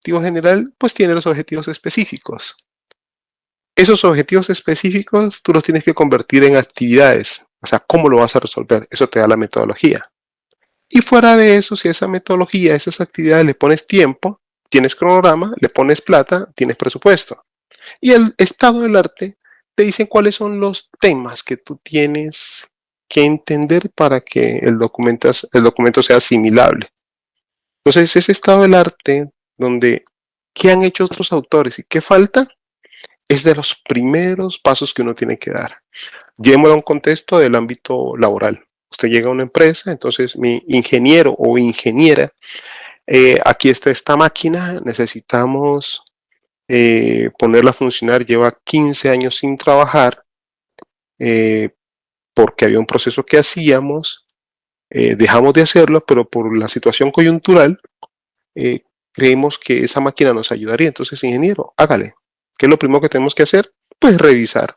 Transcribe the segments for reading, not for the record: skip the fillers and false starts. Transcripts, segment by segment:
objetivo general, pues tiene los objetivos específicos. Esos objetivos específicos tú los tienes que convertir en actividades. O sea, ¿cómo lo vas a resolver? Eso te da la metodología. Y fuera de eso, si a esa metodología, a esas actividades le pones tiempo, tienes cronograma, le pones plata, tienes presupuesto. Y el estado del arte te dice cuáles son los temas que tú tienes que entender para que el documento sea asimilable. Entonces, ese estado del arte donde qué han hecho otros autores y qué falta es de los primeros pasos que uno tiene que dar. Llevémoslo a un contexto del ámbito laboral. Usted llega a una empresa, entonces mi ingeniero o ingeniera, aquí está esta máquina, necesitamos ponerla a funcionar, lleva 15 años sin trabajar, eh, porque había un proceso que hacíamos, dejamos de hacerlo, pero por la situación coyuntural, eh, creemos que esa máquina nos ayudaría. Entonces, ingeniero, hágale. ¿Qué es lo primero que tenemos que hacer? Pues revisar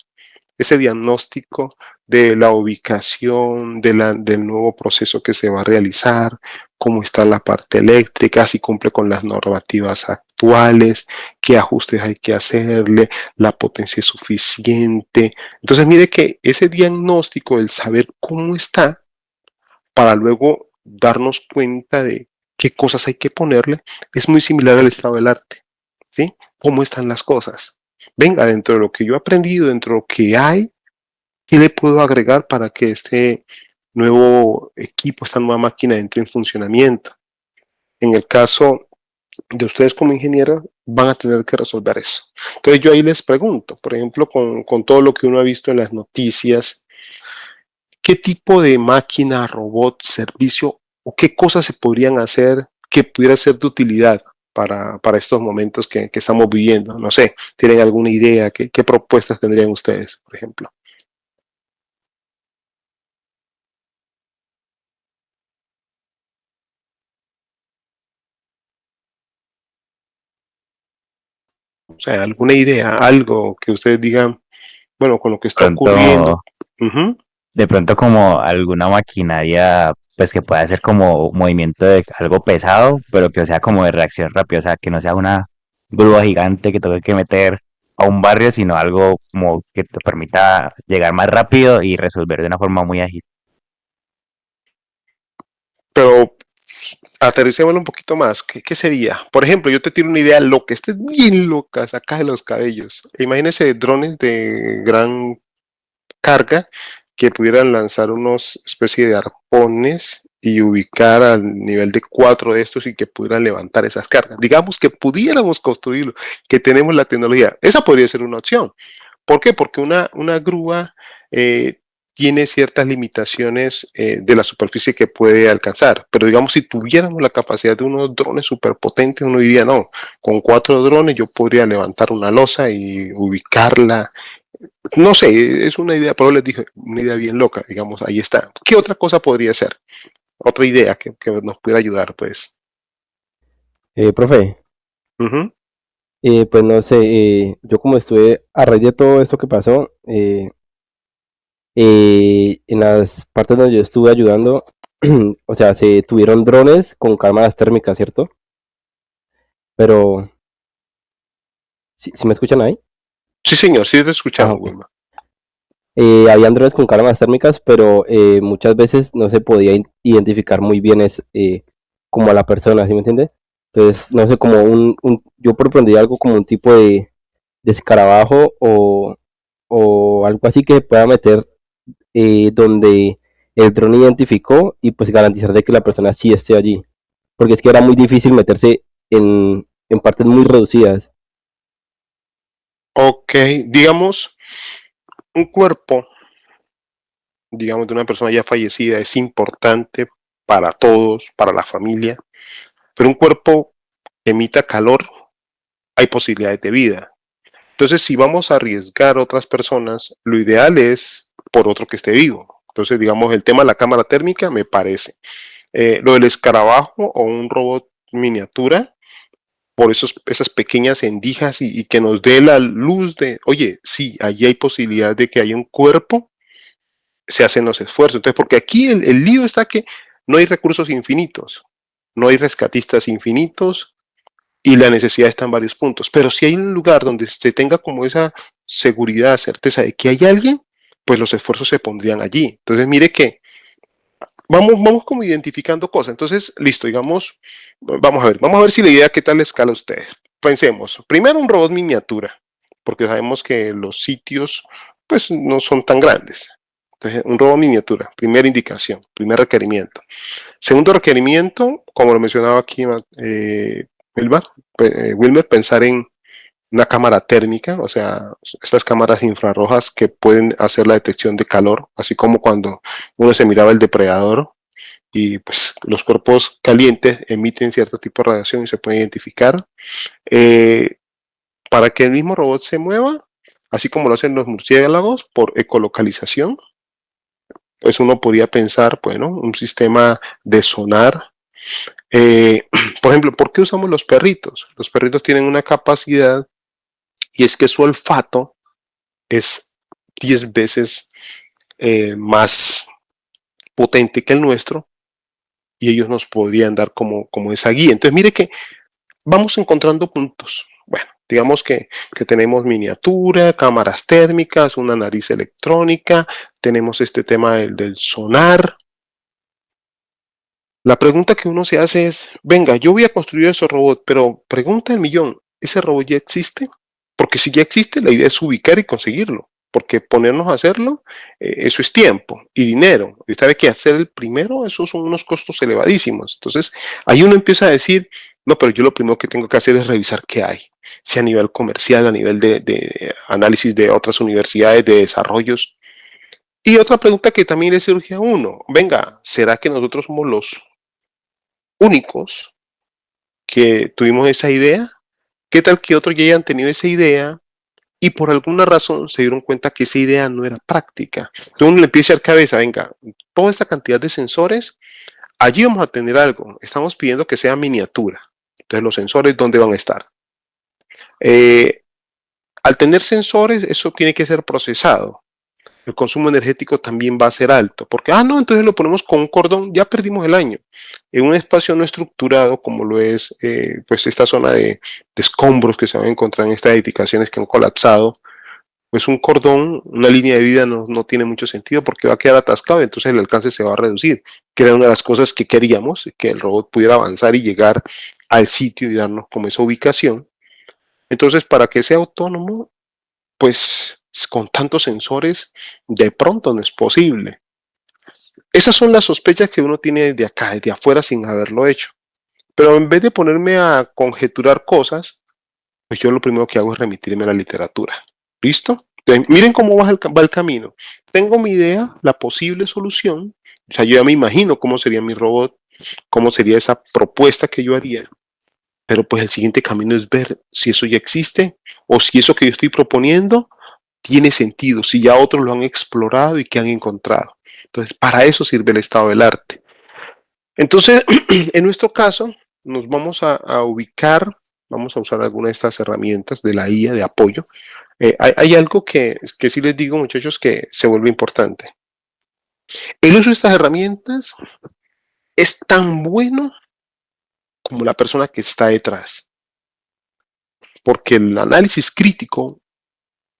ese diagnóstico de la ubicación del nuevo proceso que se va a realizar, cómo está la parte eléctrica, si cumple con las normativas actuales, qué ajustes hay que hacerle, la potencia es suficiente. Entonces, mire que ese diagnóstico, el saber cómo está, para luego darnos cuenta de qué cosas hay que ponerle, es muy similar al estado del arte. ¿Sí? ¿Cómo están las cosas? Venga, dentro de lo que yo he aprendido, dentro de lo que hay, ¿qué le puedo agregar para que este nuevo equipo, esta nueva máquina entre en funcionamiento? En el caso de ustedes como ingenieros, van a tener que resolver eso. Entonces yo ahí les pregunto, por ejemplo, con todo lo que uno ha visto en las noticias, ¿qué tipo de máquina, robot, servicio o qué cosas se podrían hacer que pudiera ser de utilidad para estos momentos que estamos viviendo? No sé, ¿tienen alguna idea? ¿Qué propuestas tendrían ustedes, por ejemplo? O sea, alguna idea, algo que ustedes digan, bueno, con lo que está ocurriendo. Pronto, Ujú. de pronto como alguna maquinaria, pues que pueda hacer como movimiento de algo pesado, pero que sea como de reacción rápida, o sea, que no sea una grúa gigante que tenga que meter a un barrio, sino algo como que te permita llegar más rápido y resolver de una forma muy ágil. Pero aterricémoslo un poquito más. ¿Qué sería? Por ejemplo, yo te tiro una idea loca, esta es bien loca, saca de los cabellos. Imagínense drones de gran carga que pudieran lanzar unos especie de arpones y ubicar al nivel de 4 de estos y que pudieran levantar esas cargas. Digamos que pudiéramos construirlo, que tenemos la tecnología. Esa podría ser una opción. ¿Por qué? Porque una grúa tiene ciertas limitaciones de la superficie que puede alcanzar. Pero digamos, si tuviéramos la capacidad de unos drones superpotentes, uno diría, no, con 4 drones yo podría levantar una losa y ubicarla. No sé, es una idea, pero les dije, una idea bien loca, digamos, ahí está. ¿Qué otra cosa podría ser? Otra idea que nos pudiera ayudar, pues. Profe, Ujú. pues no sé, yo como estuve a raíz de todo esto que pasó, en las partes donde yo estuve ayudando, o sea, se tuvieron drones con cámaras térmicas, ¿cierto? Pero, ¿sí me escuchan ahí? Sí, señor, sí te Ah, escuchamos, ok. Wilma. Habían drones con cámaras térmicas, pero muchas veces no se podía identificar muy bien como a la persona, ¿sí me entiende? Entonces, no sé, como yo propondría algo como un tipo de escarabajo o algo así que pueda meter donde el dron identificó y pues garantizar de que la persona sí esté allí. Porque es que era muy difícil meterse en partes muy reducidas. Ok, digamos, un cuerpo, digamos, de una persona ya fallecida es importante para todos, para la familia, pero un cuerpo que emita calor, hay posibilidades de vida. Entonces, si vamos a arriesgar a otras personas, lo ideal es por otro que esté vivo. Entonces, digamos, el tema de la cámara térmica me parece. Lo del escarabajo o un robot miniatura, por esas pequeñas endijas y que nos dé la luz de, oye, sí, allí hay posibilidad de que haya un cuerpo, se hacen los esfuerzos. Entonces, porque aquí el lío está que no hay recursos infinitos, no hay rescatistas infinitos, y la necesidad está en varios puntos. Pero si hay un lugar donde se tenga como esa seguridad, certeza de que hay alguien, pues los esfuerzos se pondrían allí. Entonces, mire que vamos como identificando cosas. Entonces, listo, digamos, vamos a ver si la idea qué tal le escala a ustedes. Pensemos, primero un robot miniatura, porque sabemos que los sitios pues no son tan grandes. Entonces, un robot miniatura, primera indicación, primer requerimiento. Segundo requerimiento, como lo mencionaba aquí Wilmer, Wilmer, pensar en una cámara térmica, o sea, estas cámaras infrarrojas que pueden hacer la detección de calor, así como cuando uno se miraba el depredador y pues los cuerpos calientes emiten cierto tipo de radiación y se puede identificar. Eh, para que el mismo robot se mueva, así como lo hacen los murciélagos, por ecolocalización, pues uno podría pensar, bueno, un sistema de sonar. Por ejemplo, ¿por qué usamos los perritos? Los perritos tienen una capacidad y es que su olfato es 10 veces más potente que el nuestro y ellos nos podrían dar como esa guía. Entonces, mire que vamos encontrando puntos. Bueno, digamos que tenemos miniatura, cámaras térmicas, una nariz electrónica, tenemos este tema del sonar. La pregunta que uno se hace es, venga, yo voy a construir ese robot, pero pregunta el millón, ¿ese robot ya existe? Porque si ya existe, la idea es ubicar y conseguirlo. Porque ponernos a hacerlo, eso es tiempo y dinero. Y usted sabe que hacer el primero, esos son unos costos elevadísimos. Entonces, ahí uno empieza a decir, no, pero yo lo primero que tengo que hacer es revisar qué hay. Si a nivel comercial, a nivel de análisis de otras universidades, de desarrollos. Y otra pregunta que también le surge a uno, venga, ¿será que nosotros somos los únicos que tuvimos esa idea? ¿Qué tal que otros ya hayan tenido esa idea y por alguna razón se dieron cuenta que esa idea no era práctica? Entonces uno le empieza a echar cabeza, venga, toda esta cantidad de sensores, allí vamos a tener algo. Estamos pidiendo que sea miniatura. Entonces los sensores, ¿dónde van a estar? Eh, al tener sensores, eso tiene que ser procesado. El consumo energético también va a ser alto, porque, no, entonces lo ponemos con un cordón, ya perdimos el año. En un espacio no estructurado, como lo es pues esta zona de escombros que se van a encontrar en estas edificaciones que han colapsado, pues un cordón, una línea de vida no tiene mucho sentido porque va a quedar atascado y entonces el alcance se va a reducir, que era una de las cosas que queríamos, que el robot pudiera avanzar y llegar al sitio y darnos como esa ubicación. Entonces, para que sea autónomo, pues con tantos sensores, de pronto no es posible. Esas son las sospechas que uno tiene desde acá, desde afuera, sin haberlo hecho. Pero en vez de ponerme a conjeturar cosas, pues yo lo primero que hago es remitirme a la literatura. ¿Listo? Entonces, miren cómo va el camino. Tengo mi idea, la posible solución. O sea, yo ya me imagino cómo sería mi robot, cómo sería esa propuesta que yo haría. Pero pues el siguiente camino es ver si eso ya existe o si eso que yo estoy proponiendo tiene sentido, si ya otros lo han explorado y que han encontrado. Entonces, para eso sirve el estado del arte. Entonces, en nuestro caso, nos vamos a ubicar, vamos a usar alguna de estas herramientas de la IA de apoyo. Hay algo que sí les digo, muchachos, que se vuelve importante. El uso de estas herramientas es tan bueno como la persona que está detrás, porque el análisis crítico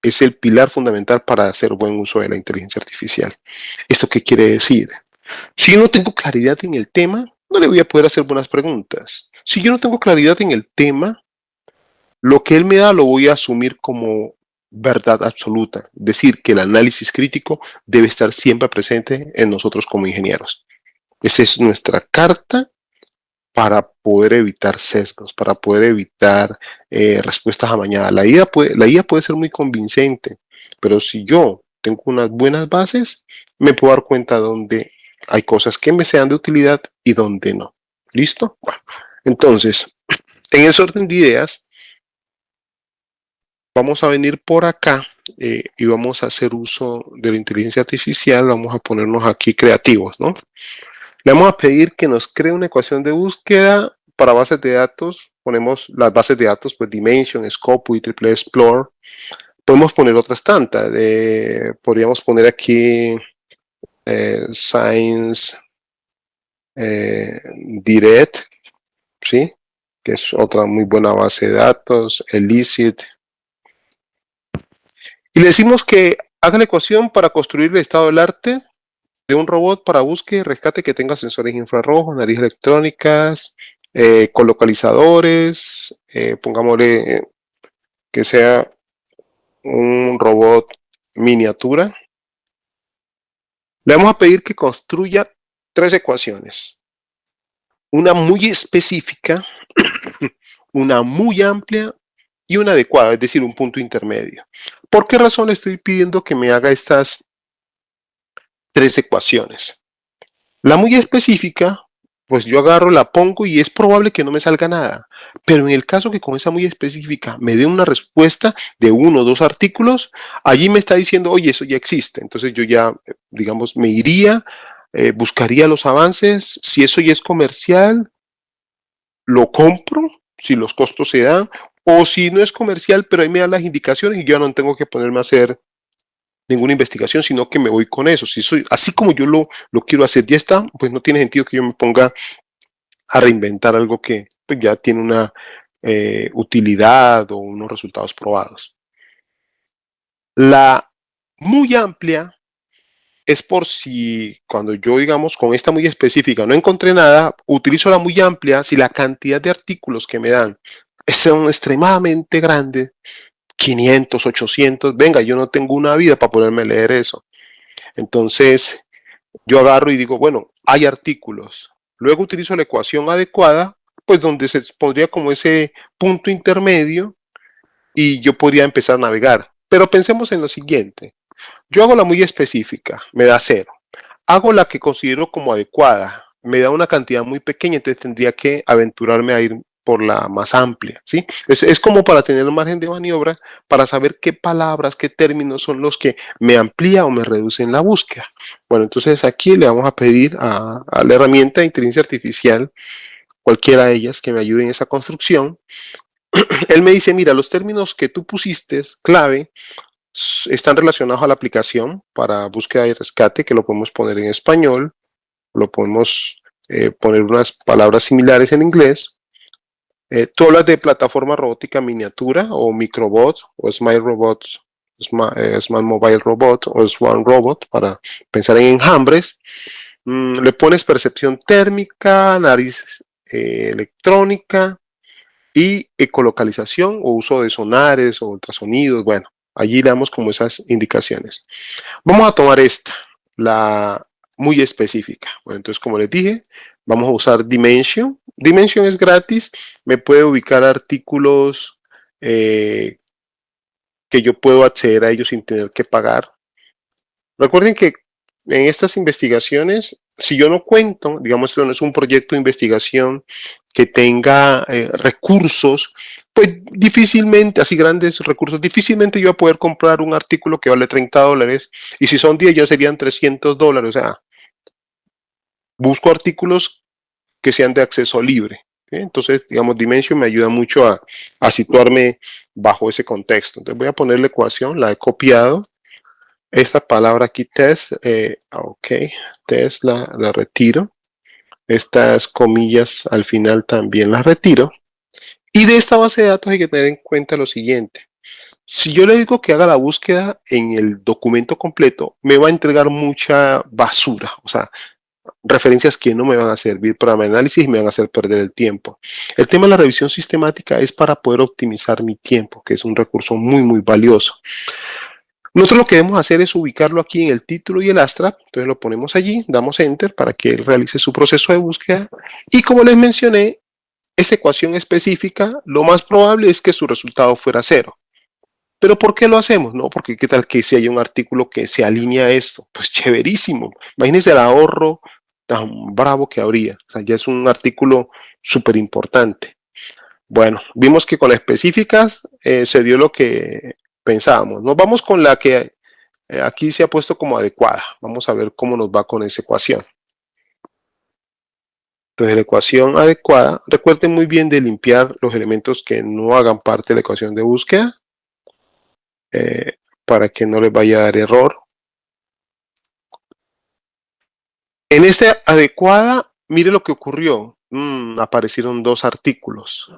es el pilar fundamental para hacer buen uso de la inteligencia artificial. ¿Esto qué quiere decir? Si yo no tengo claridad en el tema, no le voy a poder hacer buenas preguntas. Si yo no tengo claridad en el tema, lo que él me da lo voy a asumir como verdad absoluta. Decir que el análisis crítico debe estar siempre presente en nosotros como ingenieros. Esa es nuestra carta para poder evitar sesgos, para poder evitar respuestas amañadas. La IA puede ser muy convincente, pero si yo tengo unas buenas bases, me puedo dar cuenta dónde hay cosas que me sean de utilidad y dónde no. ¿Listo? Bueno, entonces, en ese orden de ideas, vamos a venir por acá y vamos a hacer uso de la inteligencia artificial. Vamos a ponernos aquí creativos, ¿no? Le vamos a pedir que nos cree una ecuación de búsqueda para bases de datos. Ponemos las bases de datos, pues Dimension, Scopus y Triple Explore. Podemos poner otras tantas. Podríamos poner aquí Science Direct, ¿sí? que es otra muy buena base de datos, Elicit. Y le decimos que haga la ecuación para construir el estado del arte de un robot para búsqueda y rescate que tenga sensores infrarrojos, narices electrónicas, con localizadores, pongámosle que sea un robot miniatura. Le vamos a pedir que construya 3 ecuaciones. Una muy específica, una muy amplia y una adecuada, es decir, un punto intermedio. ¿Por qué razón le estoy pidiendo que me haga estas 3 ecuaciones? La muy específica, pues yo agarro, la pongo y es probable que no me salga nada. Pero en el caso que con esa muy específica me dé una respuesta de 1 o 2 artículos, allí me está diciendo, oye, eso ya existe. Entonces yo ya, digamos, me iría, buscaría los avances. Si eso ya es comercial, lo compro, si los costos se dan. O si no es comercial, pero ahí me dan las indicaciones y yo no tengo que ponerme a hacer ninguna investigación, sino que me voy con eso. Si soy, así como yo lo quiero hacer, ya está, pues no tiene sentido que yo me ponga a reinventar algo que pues, ya tiene una utilidad o unos resultados probados. La muy amplia es por si cuando yo, digamos, con esta muy específica no encontré nada, utilizo la muy amplia si la cantidad de artículos que me dan son extremadamente grandes, 500, 800, venga, yo no tengo una vida para poderme leer eso. Entonces, yo agarro y digo, bueno, hay artículos. Luego utilizo la ecuación adecuada, pues donde se pondría como ese punto intermedio y yo podría empezar a navegar. Pero pensemos en lo siguiente. Yo hago la muy específica, me da 0. Hago la que considero como adecuada, me da una cantidad muy pequeña, entonces tendría que aventurarme a ir por la más amplia, ¿sí? Es como para tener un margen de maniobra, para saber qué palabras, qué términos son los que me amplía o me reducen la búsqueda. Bueno, entonces aquí le vamos a pedir a la herramienta de inteligencia artificial, cualquiera de ellas, que me ayude en esa construcción. Él me dice, mira, los términos que tú pusiste, clave, están relacionados a la aplicación para búsqueda y rescate, que lo podemos poner en español, lo podemos poner unas palabras similares en inglés. Tú hablas de plataforma robótica miniatura o microbot o smart robots, smart mobile robot o swan robot para pensar en enjambres. Le pones percepción térmica, nariz electrónica y ecolocalización o uso de sonares o ultrasonidos. Bueno, allí damos como esas indicaciones. Vamos a tomar esta, la muy específica. Bueno, entonces, como les dije, vamos a usar Dimension. Dimension es gratis, me puede ubicar artículos que yo puedo acceder a ellos sin tener que pagar. Recuerden que en estas investigaciones, si yo no cuento, digamos, esto no es un proyecto de investigación que tenga recursos, pues difícilmente, así grandes recursos, difícilmente yo voy a poder comprar un artículo que vale $30 y si son 10 ya serían $300. O sea, busco artículos que sean de acceso libre. ¿Sí? Entonces, digamos, Dimension me ayuda mucho a situarme bajo ese contexto. Entonces voy a poner la ecuación, la he copiado. Esta palabra aquí, test, ok, test la retiro. Estas comillas al final también las retiro. Y de esta base de datos hay que tener en cuenta lo siguiente. Si yo le digo que haga la búsqueda en el documento completo, me va a entregar mucha basura, o sea, referencias que no me van a servir para mi análisis y me van a hacer perder el tiempo. El tema de la revisión sistemática es para poder optimizar mi tiempo, que es un recurso muy, muy valioso. Nosotros lo que debemos hacer es ubicarlo aquí en el título y el abstract, entonces lo ponemos allí, damos enter para que él realice su proceso de búsqueda y como les mencioné, esa ecuación específica, lo más probable es que su resultado fuera 0. ¿Pero por qué lo hacemos? No, porque qué tal que si hay un artículo que se alinea a esto, pues chéverísimo. Imagínense el ahorro tan bravo que habría. O sea, ya es un artículo súper importante. Bueno, vimos que con las específicas se dio lo que pensábamos. Nos vamos con la que aquí se ha puesto como adecuada. Vamos a ver cómo nos va con esa ecuación. Entonces, la ecuación adecuada, recuerden muy bien de limpiar los elementos que no hagan parte de la ecuación de búsqueda para que no les vaya a dar error. En esta adecuada, mire lo que ocurrió. aparecieron 2 artículos.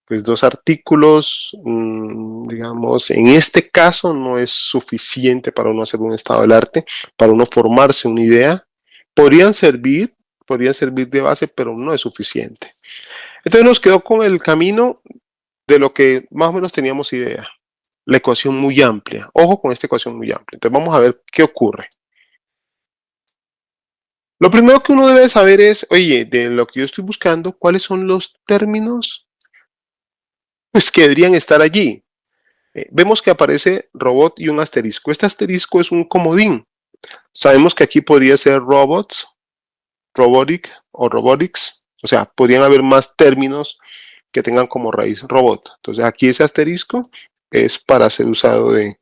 Pues 2 artículos, digamos, en este caso no es suficiente para uno hacer un estado del arte, para uno formarse una idea. Podrían servir de base, pero no es suficiente. Entonces nos quedó con el camino de lo que más o menos teníamos idea. La ecuación muy amplia. Ojo con esta ecuación muy amplia. Entonces vamos a ver qué ocurre. Lo primero que uno debe saber es, oye, de lo que yo estoy buscando, ¿cuáles son los términos pues, que deberían estar allí? Vemos que aparece robot y un asterisco. Este asterisco es un comodín. Sabemos que aquí podría ser robots, robotic o robotics. O sea, podrían haber más términos que tengan como raíz robot. Entonces aquí ese asterisco es para ser usado de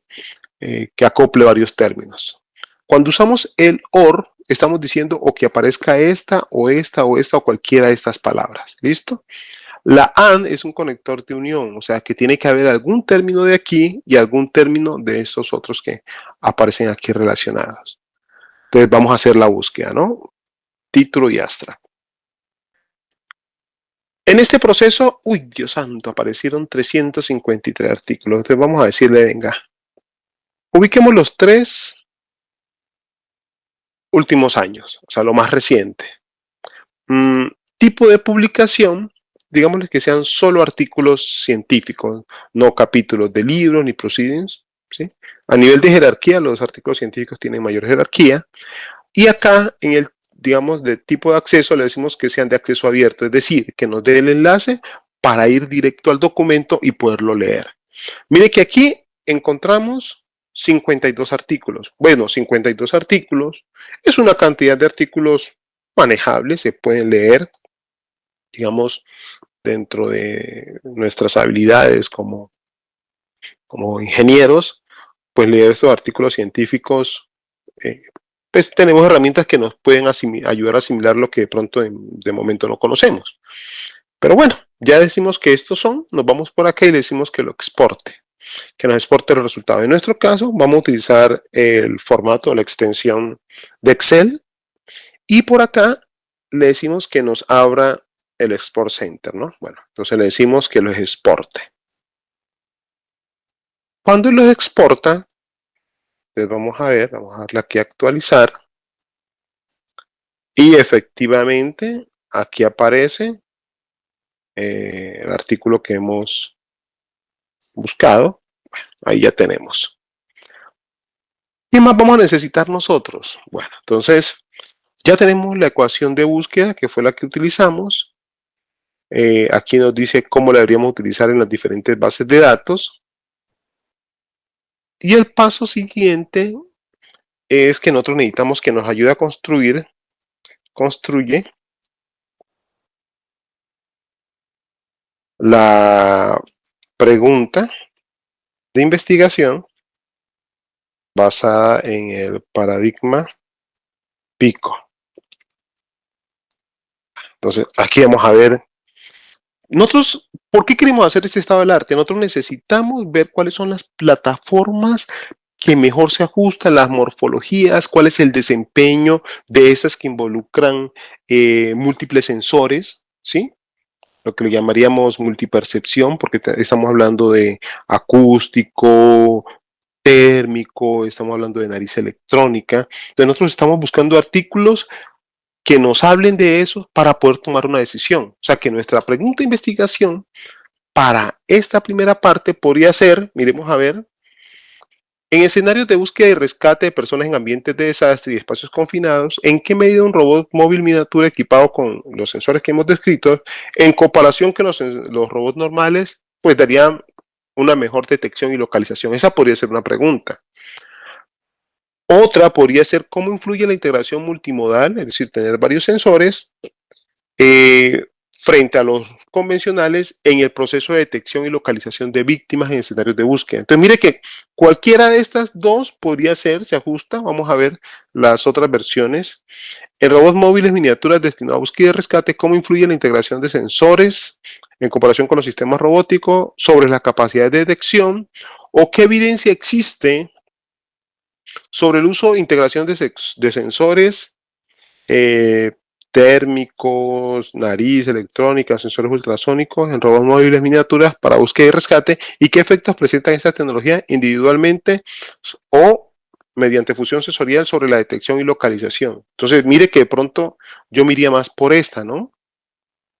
que acople varios términos. Cuando usamos el OR, estamos diciendo o que aparezca esta o esta o esta o cualquiera de estas palabras. ¿Listo? La AND es un conector de unión, o sea que tiene que haber algún término de aquí y algún término de estos otros que aparecen aquí relacionados. Entonces vamos a hacer la búsqueda, ¿no? Título y abstract. En este proceso, uy, Dios santo, aparecieron 353 artículos. Entonces vamos a decirle, venga, ubiquemos los 3 últimos años, o sea, lo más reciente. Tipo de publicación, digámosle que sean solo artículos científicos, no capítulos de libros ni proceedings, ¿sí? A nivel de jerarquía, los artículos científicos tienen mayor jerarquía. Y acá, en el, digamos, de tipo de acceso, le decimos que sean de acceso abierto, es decir, que nos dé el enlace para ir directo al documento y poderlo leer. Mire que aquí encontramos 52 artículos. Bueno, 52 artículos es una cantidad de artículos manejables, se pueden leer, digamos, dentro de nuestras habilidades como ingenieros, pues leer estos artículos científicos, pues tenemos herramientas que nos pueden ayudar a asimilar lo que de pronto de momento no conocemos. Pero bueno, ya decimos que estos son, nos vamos por acá y decimos que lo exporte, que nos exporte el resultado. En nuestro caso, vamos a utilizar el formato, la extensión de Excel, y por acá le decimos que nos abra el Export Center, ¿no? Bueno, entonces le decimos que los exporte. Cuando los exporta, entonces vamos a ver, vamos a darle aquí a actualizar. Y efectivamente, aquí aparece el artículo que hemos buscado. Bueno, ahí ya tenemos. ¿Qué más vamos a necesitar nosotros? Bueno, entonces ya tenemos la ecuación de búsqueda, que fue la que utilizamos. Aquí nos dice cómo la deberíamos utilizar en las diferentes bases de datos. Y el paso siguiente es que nosotros necesitamos que nos ayude a construye la pregunta de investigación basada en el paradigma pico. Entonces, aquí vamos a ver. Nosotros, ¿por qué queremos hacer este estado del arte? Nosotros necesitamos ver cuáles son las plataformas que mejor se ajustan, las morfologías, cuál es el desempeño de estas que involucran múltiples sensores, ¿sí? Lo que le llamaríamos multipercepción, porque estamos hablando de acústico, térmico, estamos hablando de nariz electrónica. Entonces nosotros estamos buscando artículos que nos hablen de eso para poder tomar una decisión. O sea, que nuestra pregunta de investigación para esta primera parte podría ser, miremos a ver, en escenarios de búsqueda y rescate de personas en ambientes de desastre y espacios confinados, ¿en qué medida un robot móvil miniatura equipado con los sensores que hemos descrito, en comparación con los robots normales, pues darían una mejor detección y localización? Esa podría ser una pregunta. Otra podría ser cómo influye la integración multimodal, es decir, tener varios sensores frente a los convencionales en el proceso de detección y localización de víctimas en escenarios de búsqueda. Entonces, mire que cualquiera de estas dos podría ser, se ajusta. Vamos a ver las otras versiones. En robots móviles miniaturas destinados a búsqueda y rescate, ¿cómo influye la integración de sensores en comparación con los sistemas robóticos sobre las capacidades de detección? ¿O qué evidencia existe sobre el uso e integración de sensores térmicos, nariz, electrónica, sensores ultrasónicos en robots móviles miniaturas para búsqueda y rescate, y qué efectos presentan esta tecnología individualmente o mediante fusión sensorial sobre la detección y localización. Entonces, mire que de pronto yo me iría más por esta, ¿no?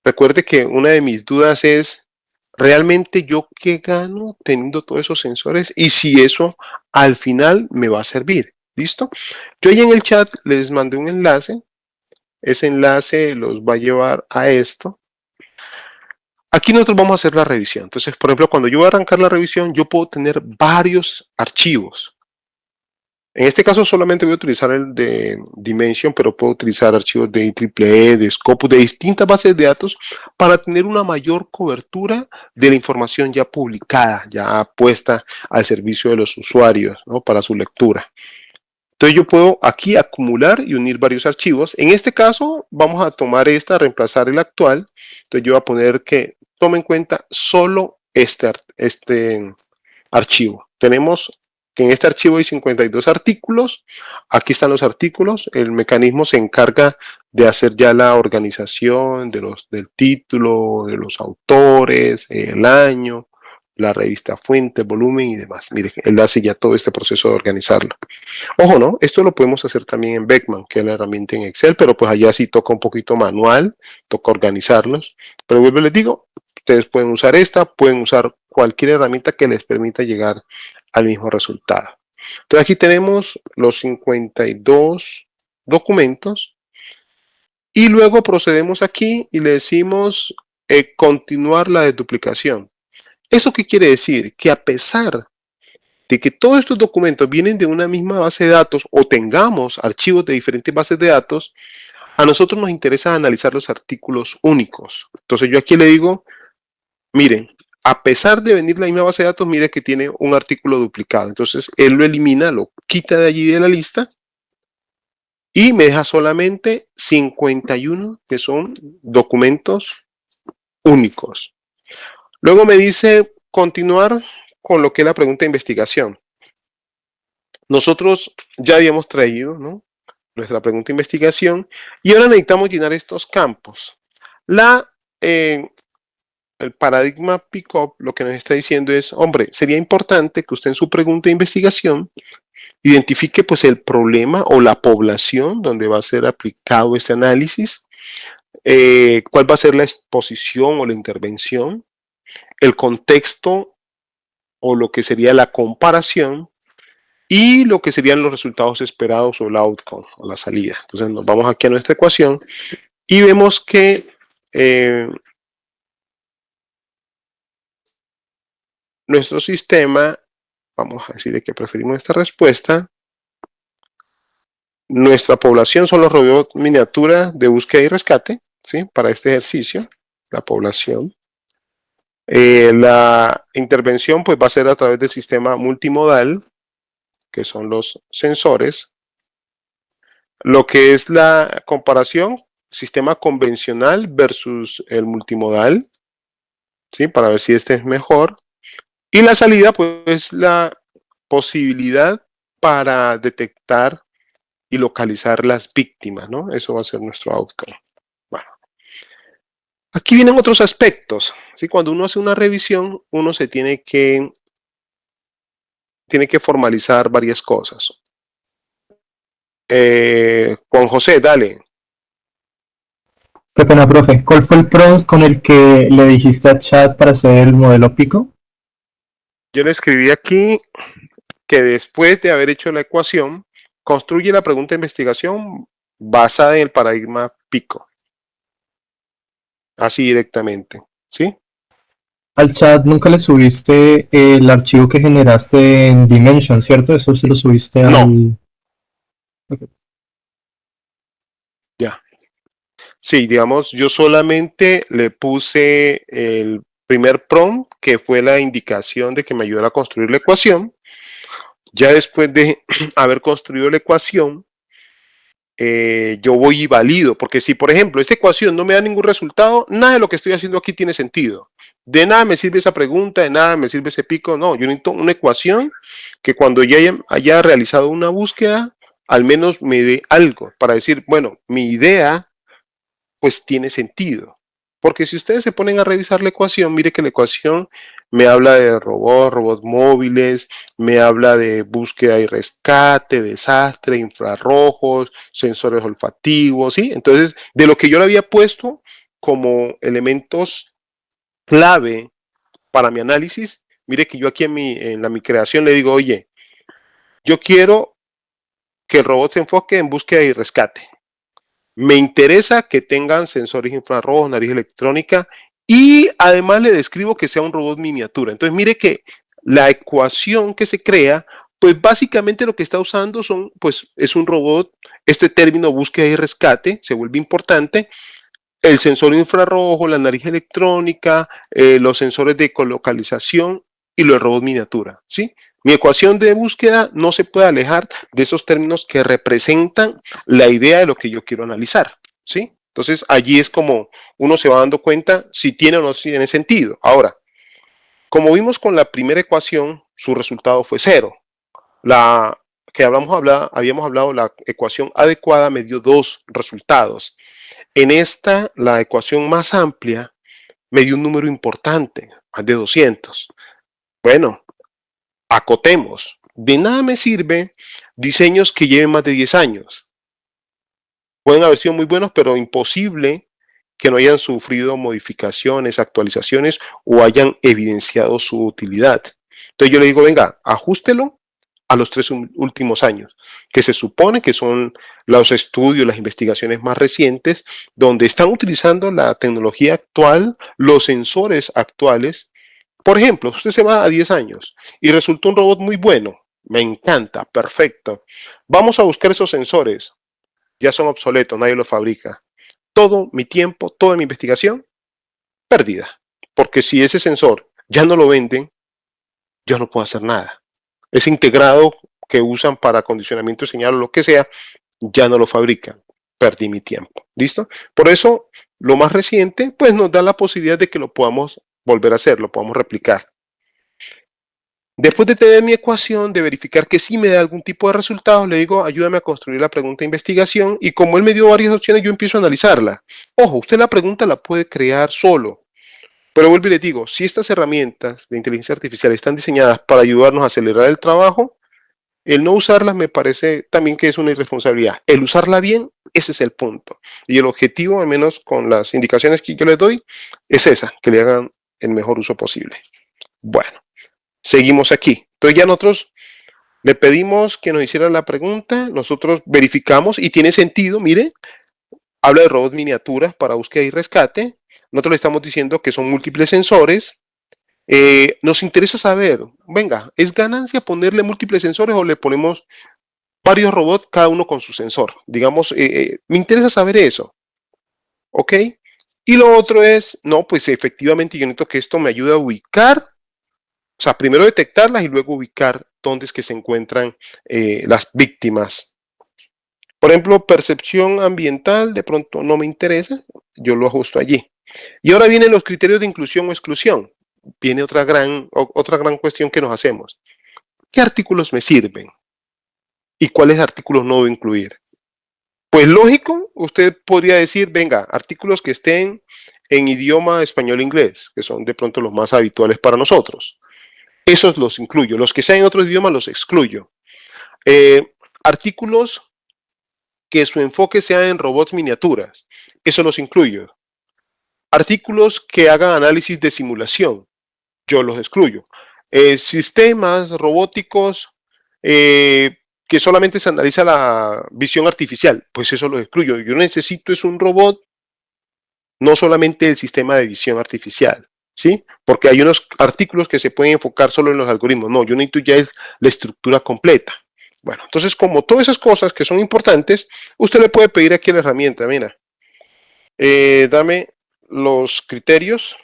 Recuerde que una de mis dudas es, ¿realmente yo qué gano teniendo todos esos sensores? Y si eso al final me va a servir. ¿Listo? Yo ahí en el chat les mandé un enlace. Ese enlace los va a llevar a esto. Aquí nosotros vamos a hacer la revisión. Entonces, por ejemplo, cuando yo voy a arrancar la revisión, yo puedo tener varios archivos. En este caso solamente voy a utilizar el de Dimension, pero puedo utilizar archivos de IEEE, de Scopus, de distintas bases de datos para tener una mayor cobertura de la información ya publicada, ya puesta al servicio de los usuarios, ¿no? Para su lectura. Entonces yo puedo aquí acumular y unir varios archivos. En este caso vamos a tomar reemplazar el actual. Entonces yo voy a poner que tome en cuenta solo este archivo. Tenemos que en este archivo hay 52 artículos. Aquí están los artículos. El mecanismo se encarga de hacer ya la organización del título, de los autores, el año, la revista fuente, volumen y demás. Mire, él hace ya todo este proceso de organizarlo. Ojo, ¿no? Esto lo podemos hacer también en Beckman, que es la herramienta en Excel, pero pues allá sí toca un poquito manual, toca organizarlos. Pero vuelvo les digo, ustedes pueden usar pueden usar cualquier herramienta que les permita llegar al mismo resultado. Entonces aquí tenemos los 52 documentos y luego procedemos aquí y le decimos continuar la desduplicación. ¿Eso qué quiere decir? Que a pesar de que todos estos documentos vienen de una misma base de datos o tengamos archivos de diferentes bases de datos, a nosotros nos interesa analizar los artículos únicos. Entonces yo aquí le digo, miren, a pesar de venir de la misma base de datos, mire que tiene un artículo duplicado. Entonces él lo elimina, lo quita de allí de la lista y me deja solamente 51 que son documentos únicos. Luego me dice continuar con lo que es la pregunta de investigación. Nosotros ya habíamos traído, ¿no?, nuestra pregunta de investigación y ahora necesitamos llenar estos campos. El paradigma Pickup lo que nos está diciendo es, hombre, sería importante que usted en su pregunta de investigación identifique pues el problema o la población donde va a ser aplicado este análisis, cuál va a ser la exposición o la intervención, el contexto o lo que sería la comparación y lo que serían los resultados esperados o el outcome o la salida. Entonces nos vamos aquí a nuestra ecuación y vemos que nuestro sistema, vamos a decir que preferimos esta respuesta, nuestra población son los robots miniatura de búsqueda y rescate, ¿sí?, para este ejercicio, la población. La intervención pues va a ser a través del sistema multimodal, que son los sensores. Lo que es la comparación, sistema convencional versus el multimodal, ¿sí?, para ver si este es mejor. Y la salida, pues, la posibilidad para detectar y localizar las víctimas, ¿no? Eso va a ser nuestro outcome. Bueno. Aquí vienen otros aspectos, ¿sí? Cuando uno hace una revisión, uno se tiene que formalizar varias cosas. Juan José, dale. Qué pena, profe. ¿Cuál fue el prompt con el que le dijiste a Chat para hacer el modelo Pico? Yo le escribí aquí que después de haber hecho la ecuación, construye la pregunta de investigación basada en el paradigma Pico. Así directamente, ¿sí? Al Chat nunca le subiste el archivo que generaste en Dimension, ¿cierto? Eso se lo subiste al... No. Okay. Ya. Sí, digamos, yo solamente le puse el primer prompt, que fue la indicación de que me ayudara a construir la ecuación. Ya después de haber construido la ecuación, yo voy y valido, porque si, por ejemplo, esta ecuación no me da ningún resultado, nada de lo que estoy haciendo aquí tiene sentido. De nada me sirve esa pregunta, de nada me sirve ese pico. No, yo necesito una ecuación que cuando ya haya realizado una búsqueda, al menos me dé algo para decir, bueno, mi idea pues tiene sentido. Porque si ustedes se ponen a revisar la ecuación, mire que la ecuación me habla de robots móviles, me habla de búsqueda y rescate, desastre, infrarrojos, sensores olfativos, ¿sí? Entonces, de lo que yo le había puesto como elementos clave para mi análisis, mire que yo aquí en mi creación le digo, oye, yo quiero que el robot se enfoque en búsqueda y rescate. Me interesa que tengan sensores infrarrojos, nariz electrónica y además le describo que sea un robot miniatura. Entonces mire que la ecuación que se crea, pues básicamente lo que está usando es un robot, este término búsqueda y rescate se vuelve importante, el sensor infrarrojo, la nariz electrónica, los sensores de ecolocalización y los robots miniatura, ¿sí? Mi ecuación de búsqueda no se puede alejar de esos términos que representan la idea de lo que yo quiero analizar, ¿sí? Entonces allí es como uno se va dando cuenta si tiene o no tiene sentido. Ahora, como vimos con la primera ecuación, su resultado fue 0. La que habíamos hablado, la ecuación adecuada me dio 2 resultados. En esta, la ecuación más amplia me dio un número importante, más de 200. Bueno, acotemos. De nada me sirve diseños que lleven más de 10 años. Pueden haber sido muy buenos, pero imposible que no hayan sufrido modificaciones, actualizaciones o hayan evidenciado su utilidad. Entonces yo le digo, venga, ajústelo a los 3 últimos años, que se supone que son los estudios, las investigaciones más recientes, donde están utilizando la tecnología actual, los sensores actuales. Por ejemplo, usted se va a 10 años y resulta un robot muy bueno, me encanta, perfecto. Vamos a buscar esos sensores, ya son obsoletos, nadie los fabrica. Todo mi tiempo, toda mi investigación, perdida. Porque si ese sensor ya no lo venden, yo no puedo hacer nada. Ese integrado que usan para acondicionamiento de señal o lo que sea, ya no lo fabrican. Perdí mi tiempo. ¿Listo? Por eso, lo más reciente, pues nos da la posibilidad de que lo podamos volver a hacer, lo podamos replicar. Después de tener mi ecuación, de verificar que sí me da algún tipo de resultado, le digo, ayúdame a construir la pregunta de investigación y como él me dio varias opciones, yo empiezo a analizarla. Ojo, usted la pregunta la puede crear solo, pero vuelvo y le digo, si estas herramientas de inteligencia artificial están diseñadas para ayudarnos a acelerar el trabajo, el no usarlas me parece también que es una irresponsabilidad. El usarla bien, ese es el punto. Y el objetivo, al menos con las indicaciones que yo les doy, es esa, que le hagan el mejor uso posible. Bueno, seguimos aquí. Entonces ya nosotros le pedimos que nos hiciera la pregunta, nosotros verificamos y tiene sentido, mire, habla de robots miniaturas para búsqueda y rescate. Nosotros le estamos diciendo que son múltiples sensores. Nos interesa saber, venga, ¿es ganancia ponerle múltiples sensores o le ponemos varios robots, cada uno con su sensor? Digamos, me interesa saber eso. ¿Ok? Y lo otro es, no, pues efectivamente yo necesito que esto me ayude a ubicar, o sea, primero detectarlas y luego ubicar dónde es que se encuentran las víctimas. Por ejemplo, percepción ambiental, de pronto no me interesa, yo lo ajusto allí. Y ahora vienen los criterios de inclusión o exclusión. Viene otra gran cuestión que nos hacemos. ¿Qué artículos me sirven? ¿Y cuáles artículos no debo incluir? Pues lógico, usted podría decir, venga, artículos que estén en idioma español-inglés, que son de pronto los más habituales para nosotros. Esos los incluyo. Los que sean en otros idiomas los excluyo. Artículos que su enfoque sea en robots miniaturas. Eso los incluyo. Artículos que hagan análisis de simulación. Yo los excluyo. Sistemas robóticos que solamente se analiza la visión artificial. Pues eso los excluyo. Yo necesito es un robot, no solamente el sistema de visión artificial. ¿Sí? Porque hay unos artículos que se pueden enfocar solo en los algoritmos. No, yo necesito ya es la estructura completa. Bueno, entonces como todas esas cosas que son importantes, usted le puede pedir aquí a la herramienta, mira, dame los criterios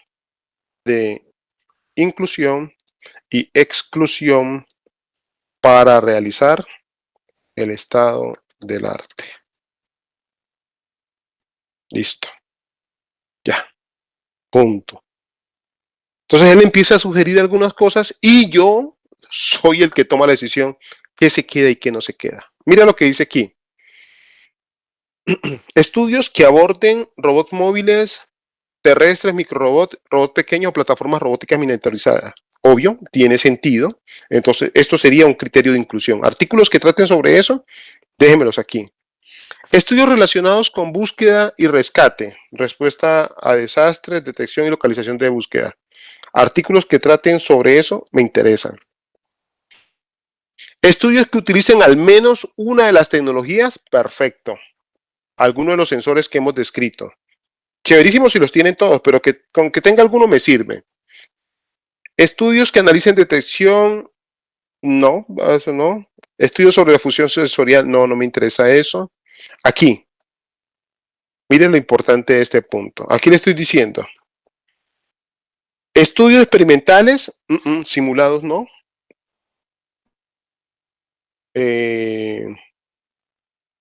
de inclusión y exclusión para realizar el estado del arte. Listo. Ya. Punto. Entonces él empieza a sugerir algunas cosas y yo soy el que toma la decisión qué se queda y qué no se queda. Mira lo que dice aquí. Estudios que aborden robots móviles, terrestres, microrobots, robots pequeños o plataformas robóticas miniaturizadas. Obvio, tiene sentido. Entonces, esto sería un criterio de inclusión. Artículos que traten sobre eso, déjenmelos aquí. Estudios relacionados con búsqueda y rescate, respuesta a desastres, detección y localización de búsqueda. Artículos que traten sobre eso me interesan. Estudios que utilicen al menos una de las tecnologías, perfecto. Alguno de los sensores que hemos descrito. Chéverísimo si los tienen todos, pero que con que tenga alguno me sirve. Estudios que analicen detección, no, eso no. Estudios sobre la fusión sensorial, no, no me interesa eso. Aquí, miren lo importante de este punto. Aquí le estoy diciendo. Estudios experimentales, simulados no.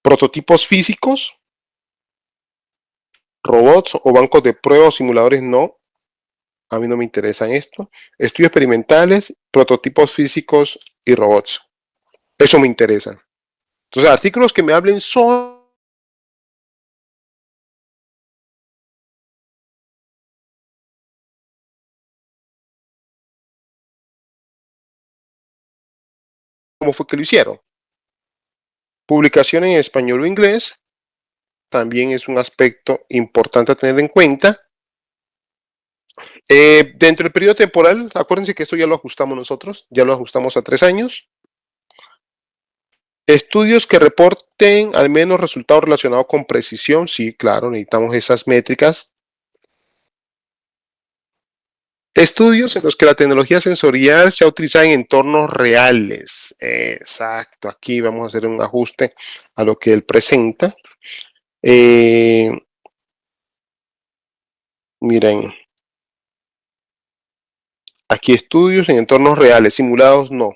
Prototipos físicos, robots o bancos de pruebas o simuladores no. A mí no me interesan esto. Estudios experimentales, prototipos físicos y robots. Eso me interesa. Entonces, artículos que me hablen sobre cómo fue que lo hicieron. Publicación en español o inglés también es un aspecto importante a tener en cuenta. Dentro del periodo temporal, acuérdense que esto ya lo ajustamos nosotros, ya lo ajustamos a 3 años. Estudios que reporten al menos resultados relacionados con precisión, sí, claro, necesitamos esas métricas. Estudios en los que la tecnología sensorial sea utilizada en entornos reales. Exacto, aquí vamos a hacer un ajuste a lo que él presenta. Miren, aquí estudios en entornos reales, simulados no.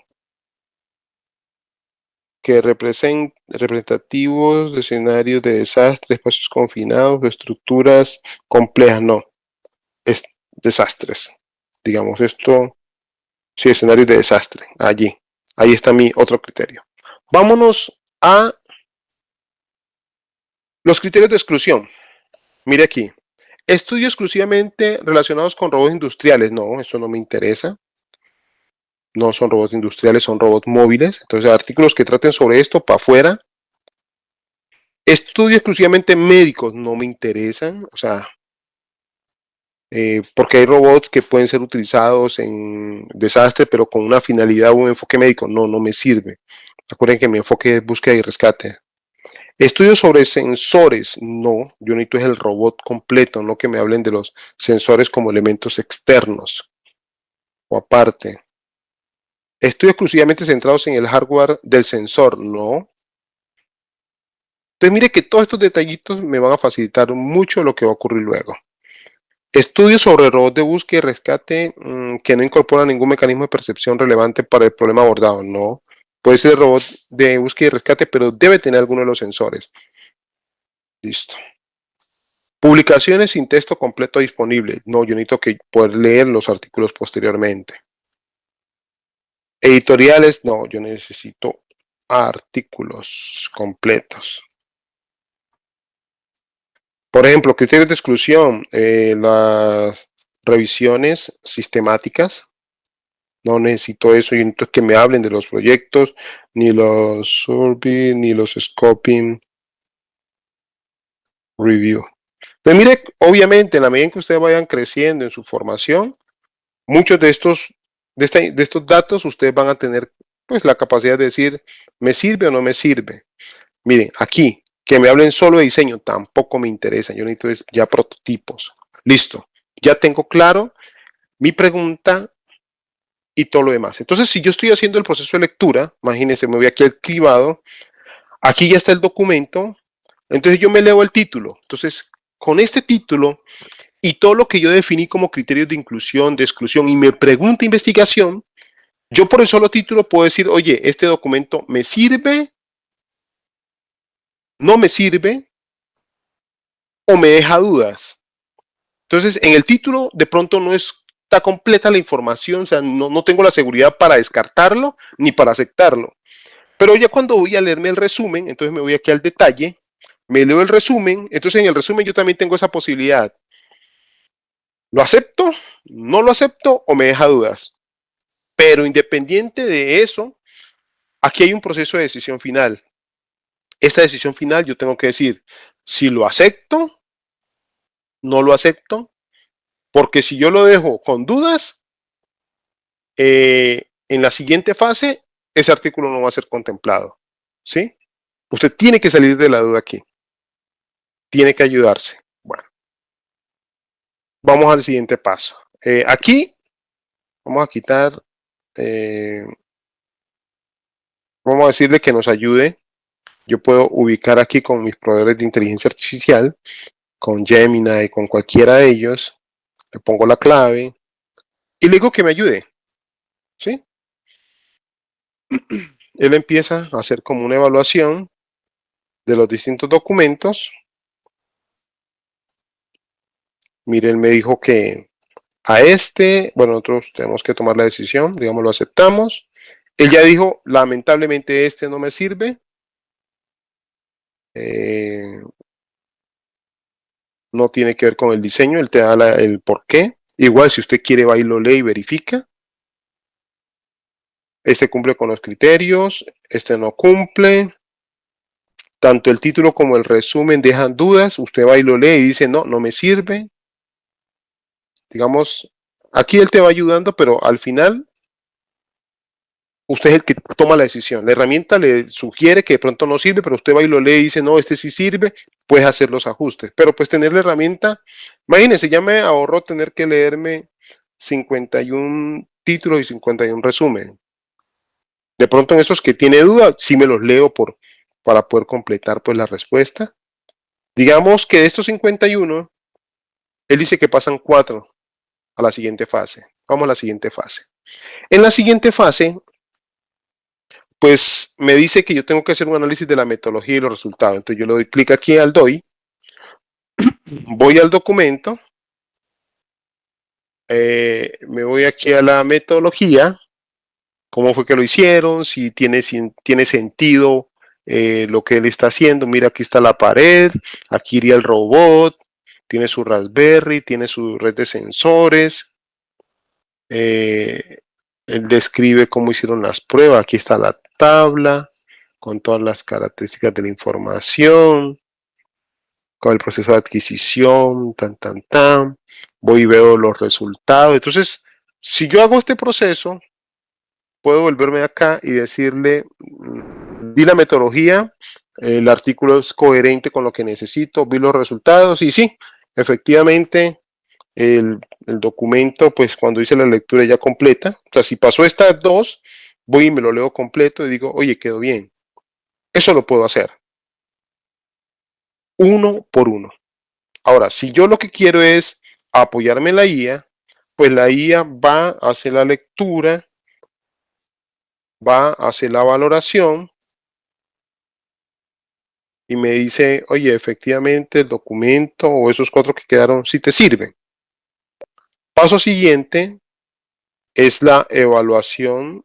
Que representativos de escenarios de desastre, espacios confinados, estructuras complejas, no. Es desastres. Digamos, esto, sí, escenarios de desastre, allí. Ahí está mi otro criterio. Vámonos a los criterios de exclusión. Mire aquí. Estudios exclusivamente relacionados con robots industriales. No, eso no me interesa. No son robots industriales, son robots móviles. Entonces, artículos que traten sobre esto para afuera. Estudios exclusivamente médicos no me interesan. O sea, porque hay robots que pueden ser utilizados en desastre, pero con una finalidad o un enfoque médico. No, no me sirve. Recuerden que mi enfoque es búsqueda y rescate. Estudios sobre sensores, no, yo necesito es el robot completo, no que me hablen de los sensores como elementos externos o aparte. Estudios exclusivamente centrados en el hardware del sensor, no. Entonces mire que todos estos detallitos me van a facilitar mucho lo que va a ocurrir luego. Estudios sobre robots de búsqueda y rescate que no incorporan ningún mecanismo de percepción relevante para el problema abordado, no. Puede ser robot de búsqueda y rescate, pero debe tener alguno de los sensores. Listo. Publicaciones sin texto completo disponible. No, yo necesito que poder leer los artículos posteriormente. Editoriales, no, yo necesito artículos completos. Por ejemplo, criterios de exclusión, las revisiones sistemáticas. No necesito eso, yo necesito que me hablen de los proyectos, ni los survey, ni los scoping review. Pues mire, obviamente, en la medida en que ustedes vayan creciendo en su formación, muchos de estos datos ustedes van a tener pues la capacidad de decir, ¿me sirve o no me sirve? Miren, aquí, que me hablen solo de diseño, tampoco me interesa. Yo necesito ya prototipos. Listo. Ya tengo claro mi pregunta y todo lo demás. Entonces, si yo estoy haciendo el proceso de lectura, imagínense, me voy aquí al cribado, aquí ya está el documento, entonces yo me leo el título. Entonces, con este título y todo lo que yo definí como criterios de inclusión, de exclusión y me pregunta investigación, yo por el solo título puedo decir, oye, este documento me sirve, no me sirve o me deja dudas. Entonces, en el título de pronto no está completa la información, o sea, no tengo la seguridad para descartarlo ni para aceptarlo. Pero ya cuando voy a leerme el resumen, entonces me voy aquí al detalle me leo el resumen, entonces en el resumen yo también tengo esa posibilidad. ¿Lo acepto? ¿No lo acepto? ¿O me deja dudas? Pero independiente de eso, aquí hay un proceso de decisión final. Esta decisión final yo tengo que decir si lo acepto, no lo acepto, porque si yo lo dejo con dudas, en la siguiente fase, ese artículo no va a ser contemplado. ¿Sí? Usted tiene que salir de la duda aquí. Tiene que ayudarse. Bueno, vamos al siguiente paso. Aquí vamos a quitar, vamos a decirle que nos ayude. Yo puedo ubicar aquí con mis proveedores de inteligencia artificial, con Gemini, con cualquiera de ellos. Le pongo la clave y le digo que me ayude. ¿Sí? Él empieza a hacer como una evaluación de los distintos documentos. Mire, él me dijo que a bueno, nosotros tenemos que tomar la decisión, digamos, lo aceptamos. Él ya dijo, lamentablemente este no me sirve. No tiene que ver con el diseño, él te da el por qué. Igual, si usted quiere, va y lo lee y verifica. Este cumple con los criterios, este no cumple. Tanto el título como el resumen dejan dudas. Usted va y lo lee y dice, no, no me sirve. Digamos, aquí él te va ayudando, pero al final usted es el que toma la decisión. La herramienta le sugiere que de pronto no sirve, pero usted va y lo lee y dice, no, este sí sirve, puedes hacer los ajustes. Pero pues tener la herramienta, imagínense, ya me ahorró tener que leerme 51 títulos y 51 resumen. De pronto en esos que tiene duda, sí me los leo para poder completar pues la respuesta. Digamos que de estos 51, él dice que pasan 4 a la siguiente fase. Vamos a la siguiente fase. En la siguiente fase, pues me dice que yo tengo que hacer un análisis de la metodología y los resultados. Entonces yo le doy clic aquí al DOI, voy al documento, me voy aquí a la metodología, cómo fue que lo hicieron, si tiene sentido lo que él está haciendo. Mira, aquí está la pared, aquí iría el robot, tiene su Raspberry, tiene su red de sensores. Él describe cómo hicieron las pruebas. Aquí está la tabla con todas las características de la información, con el proceso de adquisición, voy y veo los resultados. Entonces, si yo hago este proceso, puedo volverme acá y decirle, di la metodología, el artículo es coherente con lo que necesito, vi los resultados y sí, efectivamente, el documento, pues cuando hice la lectura ya completa, o sea, si pasó estas dos, voy y me lo leo completo y digo, oye, quedó bien. Eso lo puedo hacer. Uno por uno. Ahora, si yo lo que quiero es apoyarme en la IA, pues la IA va a hacer la lectura, va a hacer la valoración y me dice, oye, efectivamente el documento o esos 4 que quedaron sí te sirven. Paso siguiente es la evaluación